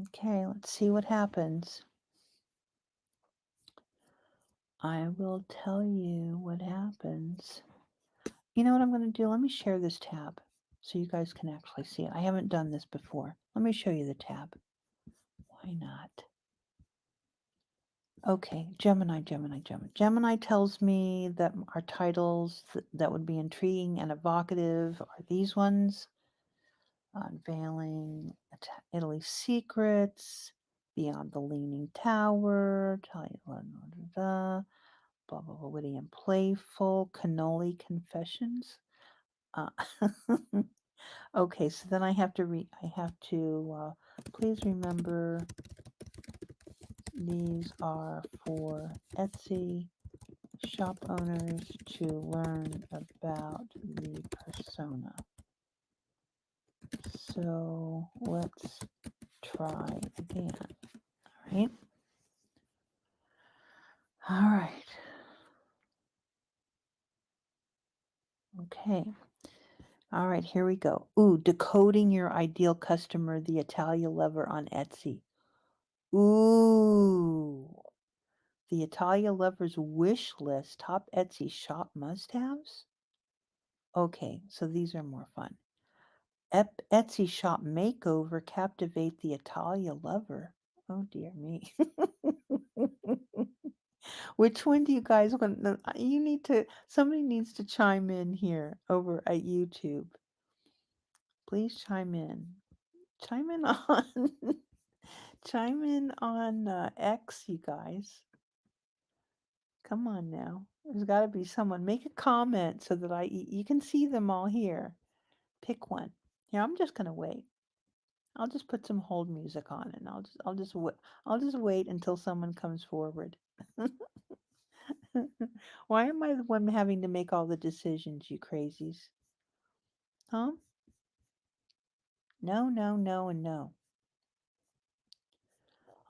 Okay, let's see what happens. I will tell you what happens. You know what I'm going to do? Let me share this tab so you guys can actually see it. I haven't done this before. Let me show you the tab. Why not? Okay, Gemini. Gemini tells me that our titles that would be intriguing and evocative are these ones. Unveiling Italy's secrets, Beyond the Leaning Tower, blah, blah, blah, witty and playful, cannoli confessions. Okay, so then I have to please remember these are for Etsy shop owners to learn about the persona. So let's try again. All right. All right. Okay. All right, here we go. Ooh, decoding your ideal customer, the Italia Lover on Etsy. Ooh. The Italia Lover's wish list, top Etsy shop must-haves? Okay, so these are more fun. Etsy shop makeover, captivate the Italia Lover. Oh dear me. Which one do you guys want? You need to, somebody needs to chime in here over at YouTube. Please chime in. Chime in on, chime in on X, you guys. Come on now. There's got to be someone. Make a comment so that you can see them all here. Pick one. Here, I'm just gonna wait. I'll just put some hold music on, and I'll just wait until someone comes forward. Why am I the one having to make all the decisions, you crazies? Huh? No, no, no, and no.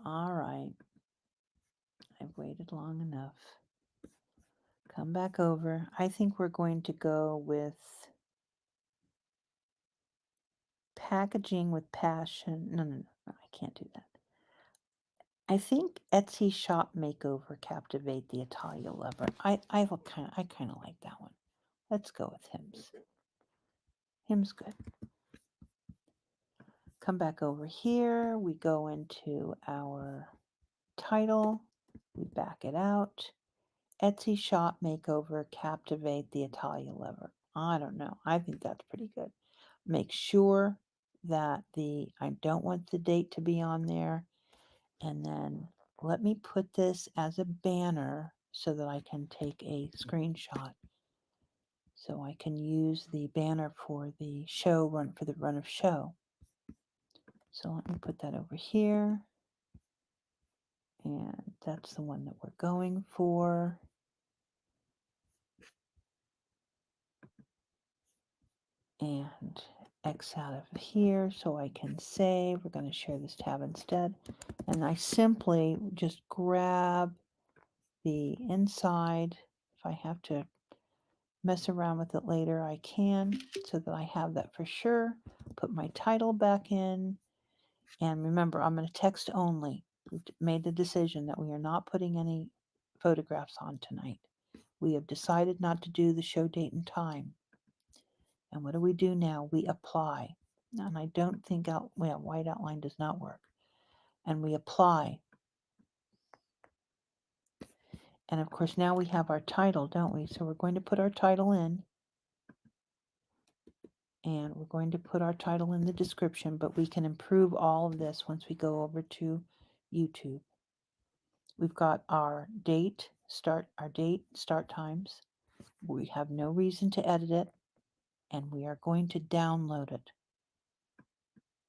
All right. I've waited long enough. Come back over. I think we're going to go with packaging with passion. No, no, no, no, I can't do that. I think Etsy shop makeover, captivate the Italia Lover. I kind of like that one. Let's go with hymns. Hymns good. Come back over here. We go into our title. We back it out. Etsy shop makeover, captivate the Italia Lover. I don't know. I think that's pretty good. Make sure that I don't want the date to be on there. And then let me put this as a banner so that I can take a screenshot. So I can use the banner for the show run, for the run of show. So let me put that over here. And that's the one that we're going for. And X out of here so I can save. We're going to share this tab instead. And I simply just grab the inside. If I have to mess around with it later, I can, so that I have that for sure. Put my title back in. And remember, I'm going to text only. We've made the decision that we are not putting any photographs on tonight. We have decided not to do the show date and time. And what do we do now? We apply. And I don't think white outline does not work. And we apply. And of course, now we have our title, don't we? So we're going to put our title in. And we're going to put our title in the description, but we can improve all of this once we go over to YouTube. We've got our start times. We have no reason to edit it, and we are going to download it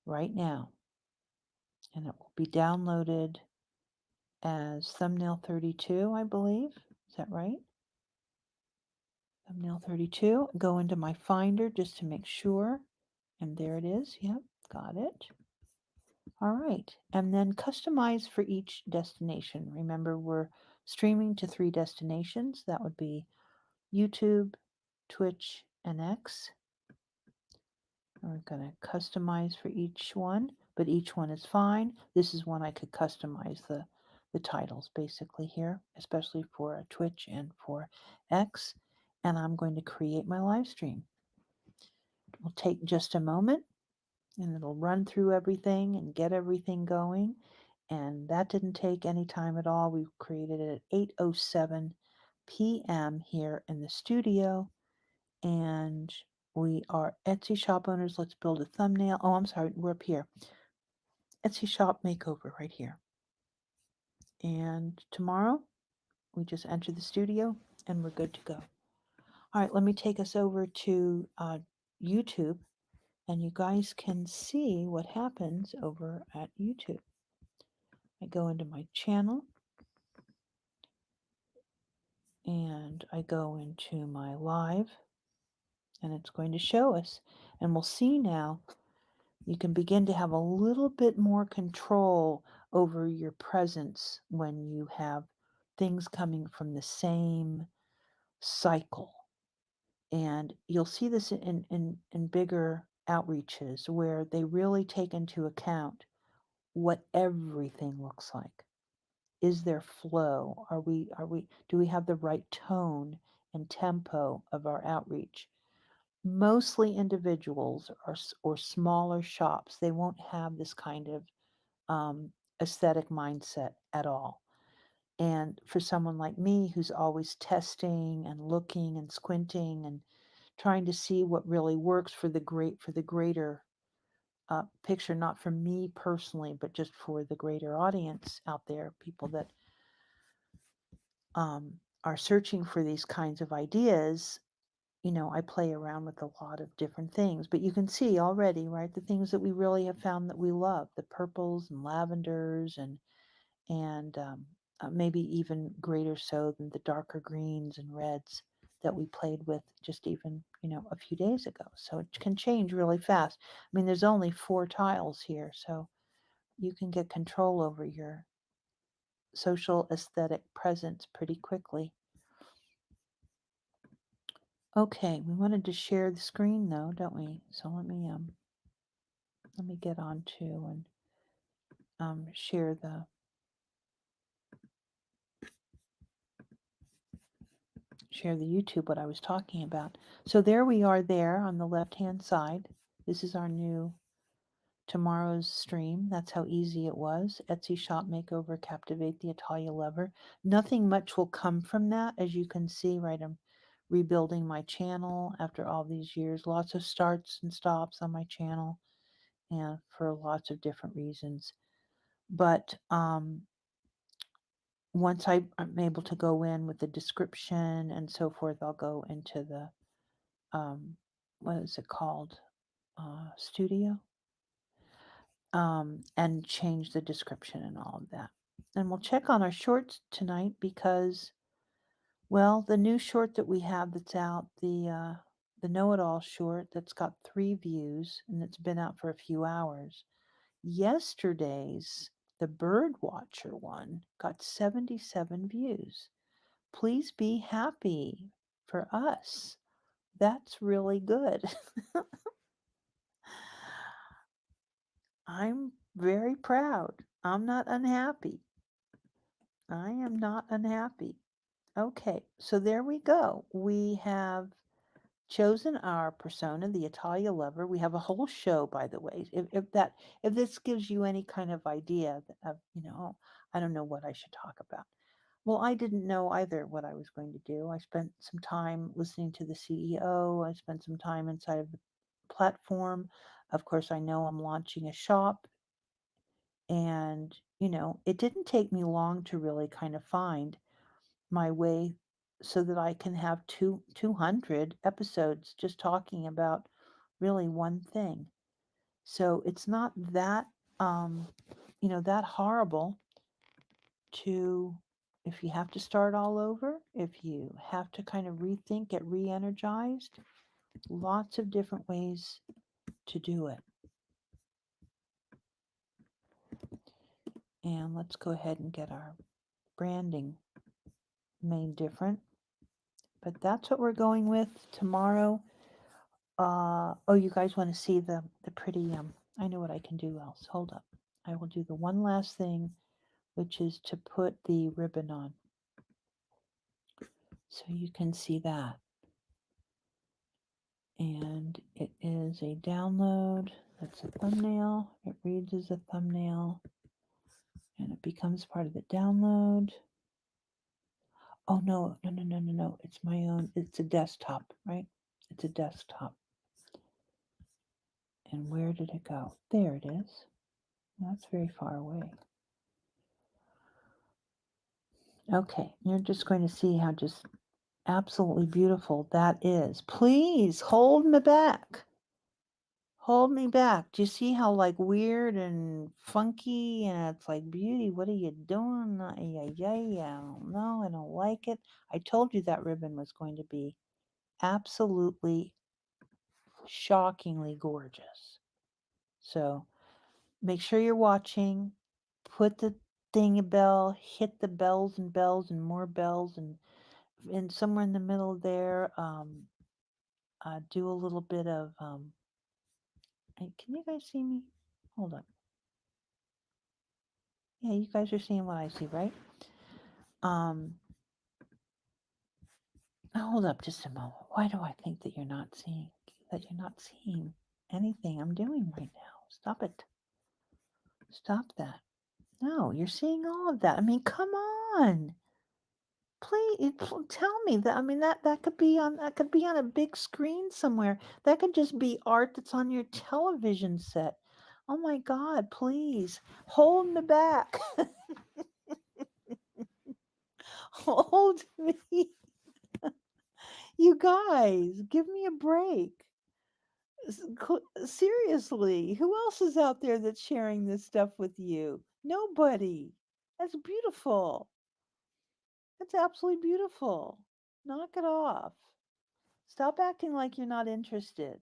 right now. And it will be downloaded as thumbnail 32, I believe. Is that right? Thumbnail 32. Go into my Finder just to make sure. And there it is. Yep, got it. All right. And then customize for each destination. Remember, we're streaming to 3 destinations. That would be YouTube, Twitch, and X. And we're going to customize for each one, but each one is fine. This is one I could customize the titles basically here, especially for Twitch and for X. And I'm going to create my live stream. It will take just a moment and it'll run through everything and get everything going. And that didn't take any time at all. We created it at 8:07 p.m. here in the studio, and we are Etsy shop owners. Let's build a thumbnail. Oh, I'm sorry, we're up here. Etsy shop makeover right here. And tomorrow we just enter the studio and we're good to go. All right, let me take us over to YouTube, and you guys can see what happens over at YouTube. I go into my channel and I go into my live, and it's going to show us. And we'll see now, you can begin to have a little bit more control over your presence when you have things coming from the same cycle. And you'll see this in bigger outreaches where they really take into account what everything looks like. Is there flow? Do we have the right tone and tempo of our outreach? Mostly individuals or smaller shops, they won't have this kind of aesthetic mindset at all. And for someone like me who's always testing and looking and squinting and trying to see what really works for the greater picture, not for me personally, but just for the greater audience out there, people that are searching for these kinds of ideas. I play around with a lot of different things, but you can see already, right, the things that we really have found that we love, the purples and lavenders and maybe even greater so than the darker greens and reds that we played with just even, a few days ago. So it can change really fast. I mean, there's only 4 tiles here, so you can get control over your social aesthetic presence pretty quickly. Okay, we wanted to share the screen though, don't we? So let me get on to and share the YouTube what I was talking about. So there we are there on the left hand side. This is our new tomorrow's stream. That's how easy it was. Etsy shop makeover, captivate the Italia lover. Nothing much will come from that, as you can see, right? I'm rebuilding my channel after all these years. Lots of starts and stops on my channel, and for lots of different reasons. But once I'm able to go in with the description and so forth, I'll go into the what is it called, studio, and change the description and all of that. And we'll check on our shorts tonight because, well, the new short that we have that's out, the know-it-all short that's got 3 views and it's been out for a few hours. Yesterday's, the bird watcher one, got 77 views. Please be happy for us. That's really good. I'm very proud. I'm not unhappy. I am not unhappy. Okay, so there we go. We have chosen our persona, the Italia lover. We have a whole show, by the way. If this gives you any kind of idea of, I don't know what I should talk about. Well, I didn't know either what I was going to do. I spent some time listening to the CEO. I spent some time inside of the platform. Of course, I know I'm launching a shop, and it didn't take me long to really kind of find my way so that I can have 200 episodes just talking about really one thing. So it's not that that horrible to, if you have to start all over, if you have to kind of rethink, get re-energized, lots of different ways to do it. And let's go ahead and get our branding made different. But that's what we're going with tomorrow. Oh, you guys want to see the pretty, I know what I can do else. Hold up. I will do the one last thing, which is to put the ribbon on. So you can see that. And it is a download. That's a thumbnail. It reads as a thumbnail. And it becomes part of the download. Oh, no. It's my own. It's a desktop, right? It's a desktop. And where did it go? There it is. That's very far away. Okay, you're just going to see how just absolutely beautiful that is. Please hold me back. Hold me back. Do you see how like weird and funky and it's like, beauty, what are you doing? I don't know. I don't like it. I told you that ribbon was going to be absolutely shockingly gorgeous. So make sure you're watching. Put the ding bell, hit the bells and more bells and somewhere in the middle there, do a little bit of, can you guys see me? Hold on. Yeah, you guys are seeing what I see, right? Um, hold up just a moment. Why do I think that you're not seeing anything I'm doing right now? Stop it. Stop that. No, you're seeing all of that. I mean, come on. Please tell me that. I mean, that could be on a big screen somewhere. That could just be art that's on your television set. Oh my God, please hold me back. Hold me. You guys, give me a break. Seriously, who else is out there that's sharing this stuff with you? Nobody. That's beautiful. That's absolutely beautiful. Knock it off. Stop acting like you're not interested.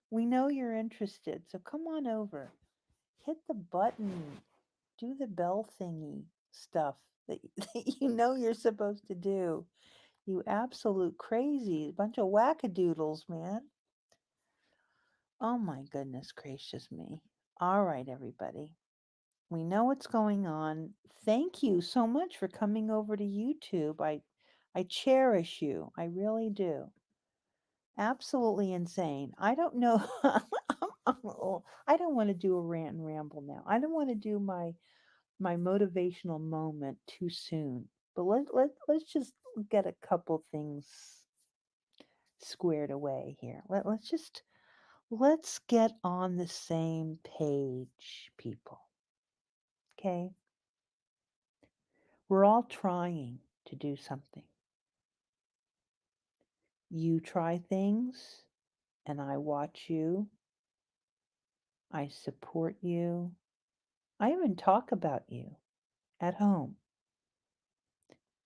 We know you're interested, so come on over. Hit the button. Do the bell thingy stuff that, that you know you're supposed to do. You absolute crazy bunch of wackadoodles, man. Oh my goodness gracious me. All right, everybody. We know what's going on. Thank you so much for coming over to YouTube. I cherish you. I really do. Absolutely insane. I don't know. I don't want to do a rant and ramble now. I don't want to do my motivational moment too soon. But let's just get a couple things squared away here. Let's get on the same page, people. Okay? We're all trying to do something. You try things and I watch you. I support you. I even talk about you at home.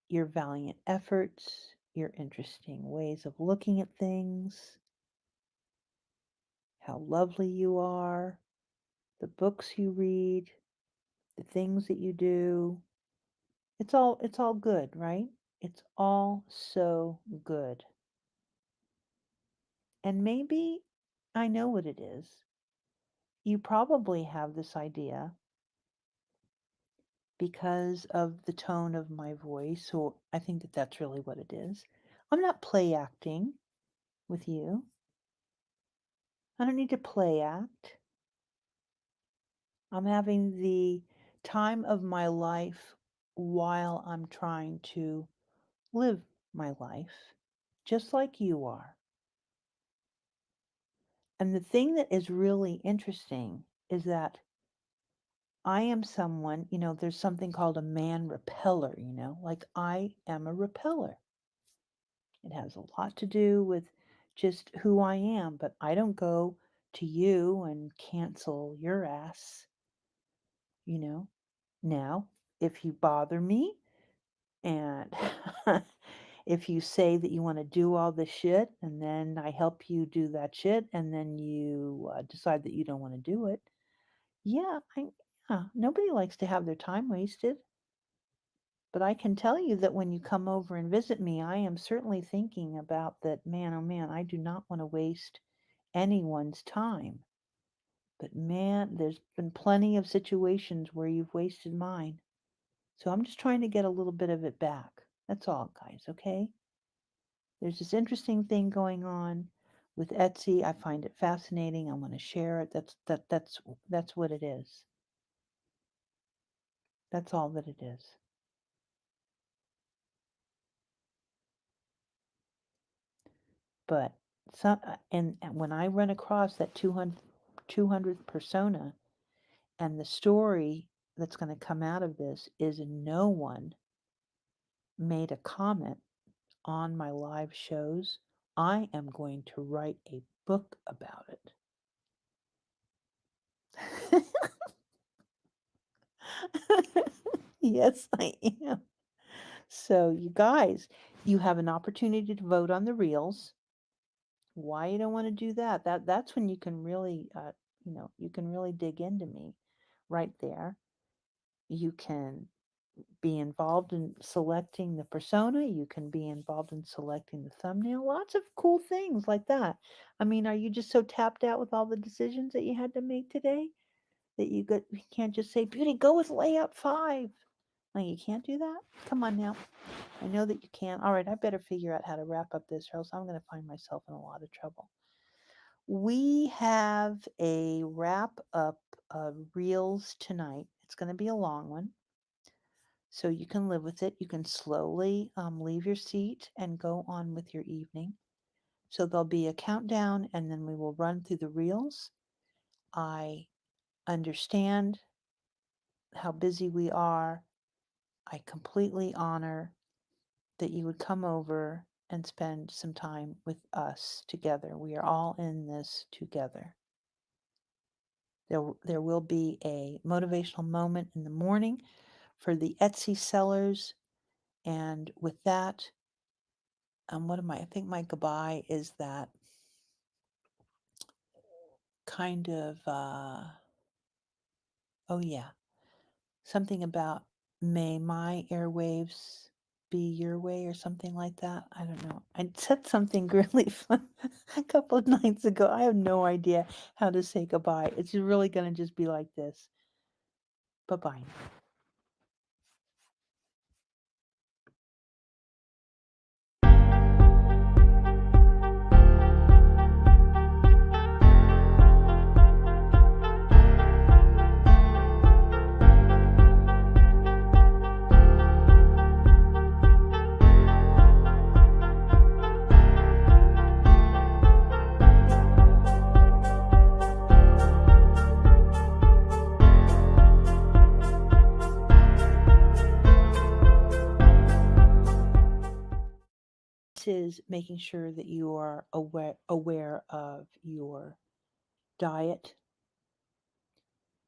Your valiant efforts, your interesting ways of looking at things, how lovely you are, the books you read, the things that you do. It's all good, right? It's all so good. And maybe I know what it is. You probably have this idea because of the tone of my voice, so I think that that's really what it is. I'm not play acting with you. I don't need to play act. I'm having the time of my life while I'm trying to live my life, just like you are. And the thing that is really interesting is that I am someone, there's something called a man repeller, like I am a repeller. It has a lot to do with just who I am, but I don't go to you and cancel your ass, you know. Now, if you bother me and if you say that you want to do all this shit and then I help you do that shit and then you decide that you don't want to do it, yeah, Yeah, nobody likes to have their time wasted. But I can tell you that when you come over and visit me, I am certainly thinking about that. Man, oh man, I do not want to waste anyone's time. But man, there's been plenty of situations where you've wasted mine. So I'm just trying to get a little bit of it back. That's all, guys, okay? There's this interesting thing going on with Etsy. I find it fascinating. I want to share it. That's what it is. That's all that it is. But and when I run across that 200th persona, and the story that's going to come out of this is no one made a comment on my live shows, I am going to write a book about it. Yes, I am. So, you guys, you have an opportunity to vote on the reels. Why you don't want to do that? That's when you can really, you can really dig into me right there. You can be involved in selecting the persona. You can be involved in selecting the thumbnail. Lots of cool things like that. I mean, are you just so tapped out with all the decisions that you had to make today that you can't just say, "Beauty, go with layout 5." Like, you can't do that? Come on now. I know that you can. All right, I better figure out how to wrap up this, or else I'm going to find myself in a lot of trouble. We have a wrap up of Reels tonight. It's going to be a long one, so you can live with it. You can slowly leave your seat and go on with your evening. So there'll be a countdown, and then we will run through the Reels. I understand how busy we are. I completely honor that you would come over and spend some time with us together. We are all in this together. There will be a motivational moment in the morning for the Etsy sellers. And with that, I think my goodbye is that kind of, oh yeah, something about may my airwaves be your way or something like that. I don't know. I said something really fun a couple of nights ago. I have no idea how to say goodbye. It's really going to just be like this. Bye bye. This is making sure that you are aware of your diet,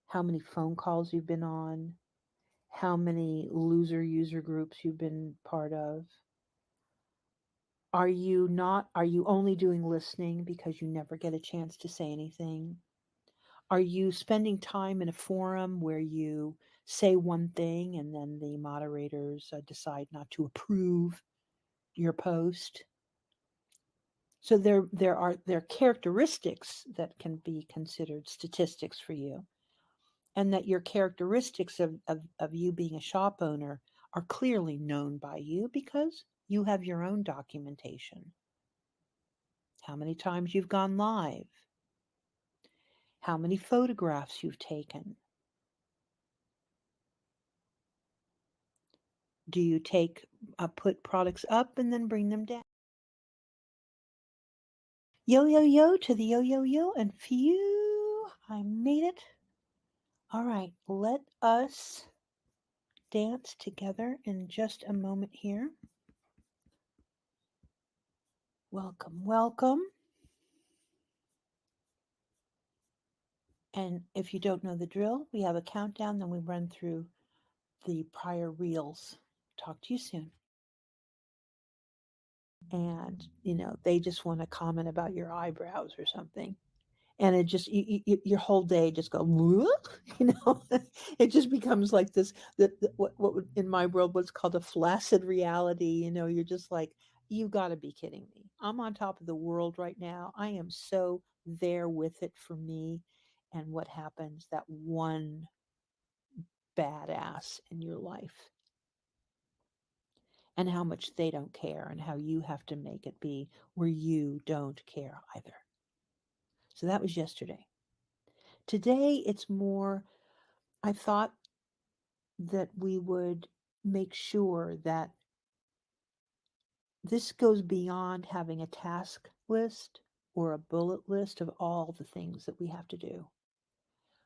how many phone calls you've been on, how many loser user groups you've been part of. Are you only doing listening because you never get a chance to say anything? Are you spending time in a forum where you say one thing and then the moderators decide not to approve your post? So there are characteristics that can be considered statistics for you, and that your characteristics of you being a shop owner are clearly known by you because you have your own documentation. How many times you've gone live, how many photographs you've taken. Do you put products up and then bring them down? Yo, yo, yo to the yo, yo, yo, and phew, I made it. All right, let us dance together in just a moment here. Welcome, welcome. And if you don't know the drill, we have a countdown, then we run through the prior reels. Talk to you soon. And, they just want to comment about your eyebrows or something. and it just your whole day just go you know. It just becomes like this, what would in my world what's called a flaccid reality. You know, you're just like, you got to be kidding me. I'm on top of the world right now. I am so there with it for me. And what happens, that one badass in your life, and how much they don't care, and how you have to make it be where you don't care either. So that was yesterday. Today it's more, I thought that we would make sure that this goes beyond having a task list or a bullet list of all the things that we have to do,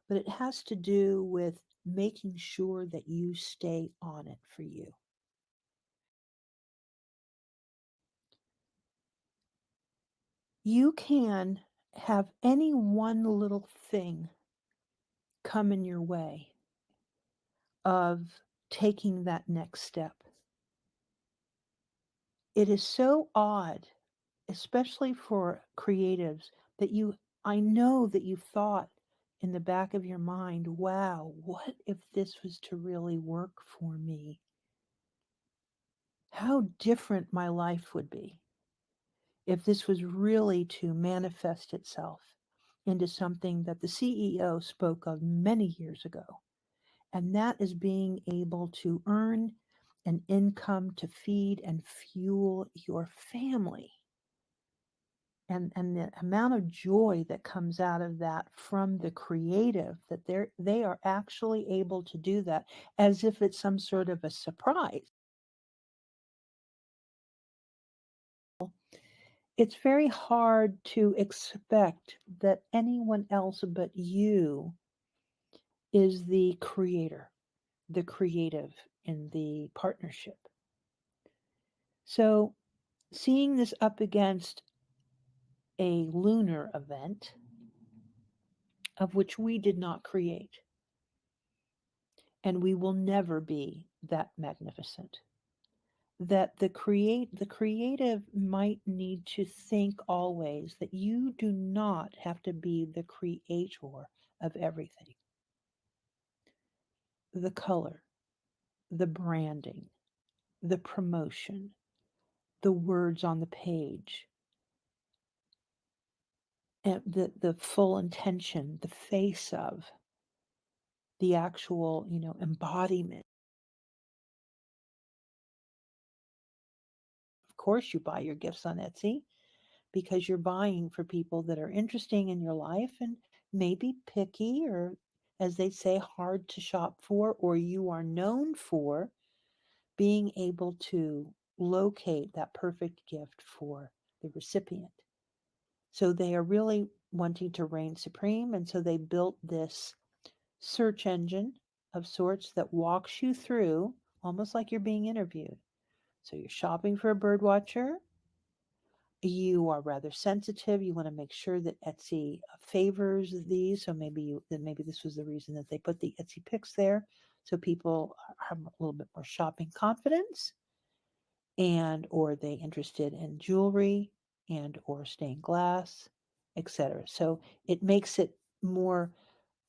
but it has to do with making sure that you stay on it for you. You can have any one little thing come in your way of taking that next step. It is so odd, especially for creatives, that I know that you thought in the back of your mind, wow, what if this was to really work for me? How different my life would be if this was really to manifest itself into something that the CEO spoke of many years ago. And that is being able to earn an income to feed and fuel your family. And the amount of joy that comes out of that from the creative, that they are actually able to do that as if it's some sort of a surprise. It's very hard to expect that anyone else but you is the creator, the creative in the partnership. So seeing this up against a lunar event of which we did not create, and we will never be that magnificent, that the creative might need to think always that you do not have to be the creator of everything. The color, the branding, the promotion, the words on the page, and the full intention, the face of the actual, embodiment. Of course, you buy your gifts on Etsy because you're buying for people that are interesting in your life and maybe picky, or, as they say, hard to shop for, or you are known for being able to locate that perfect gift for the recipient. So they are really wanting to reign supreme. And so they built this search engine of sorts that walks you through almost like you're being interviewed. So you're shopping for a bird watcher. You are rather sensitive. You want to make sure that Etsy favors these. So maybe this was the reason that they put the Etsy pics there, so people have a little bit more shopping confidence, and or they interested in jewelry and or stained glass, etc. So it makes it more,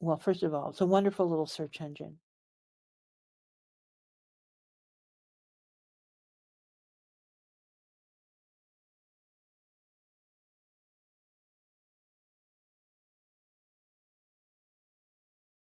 well, first of all, it's a wonderful little search engine.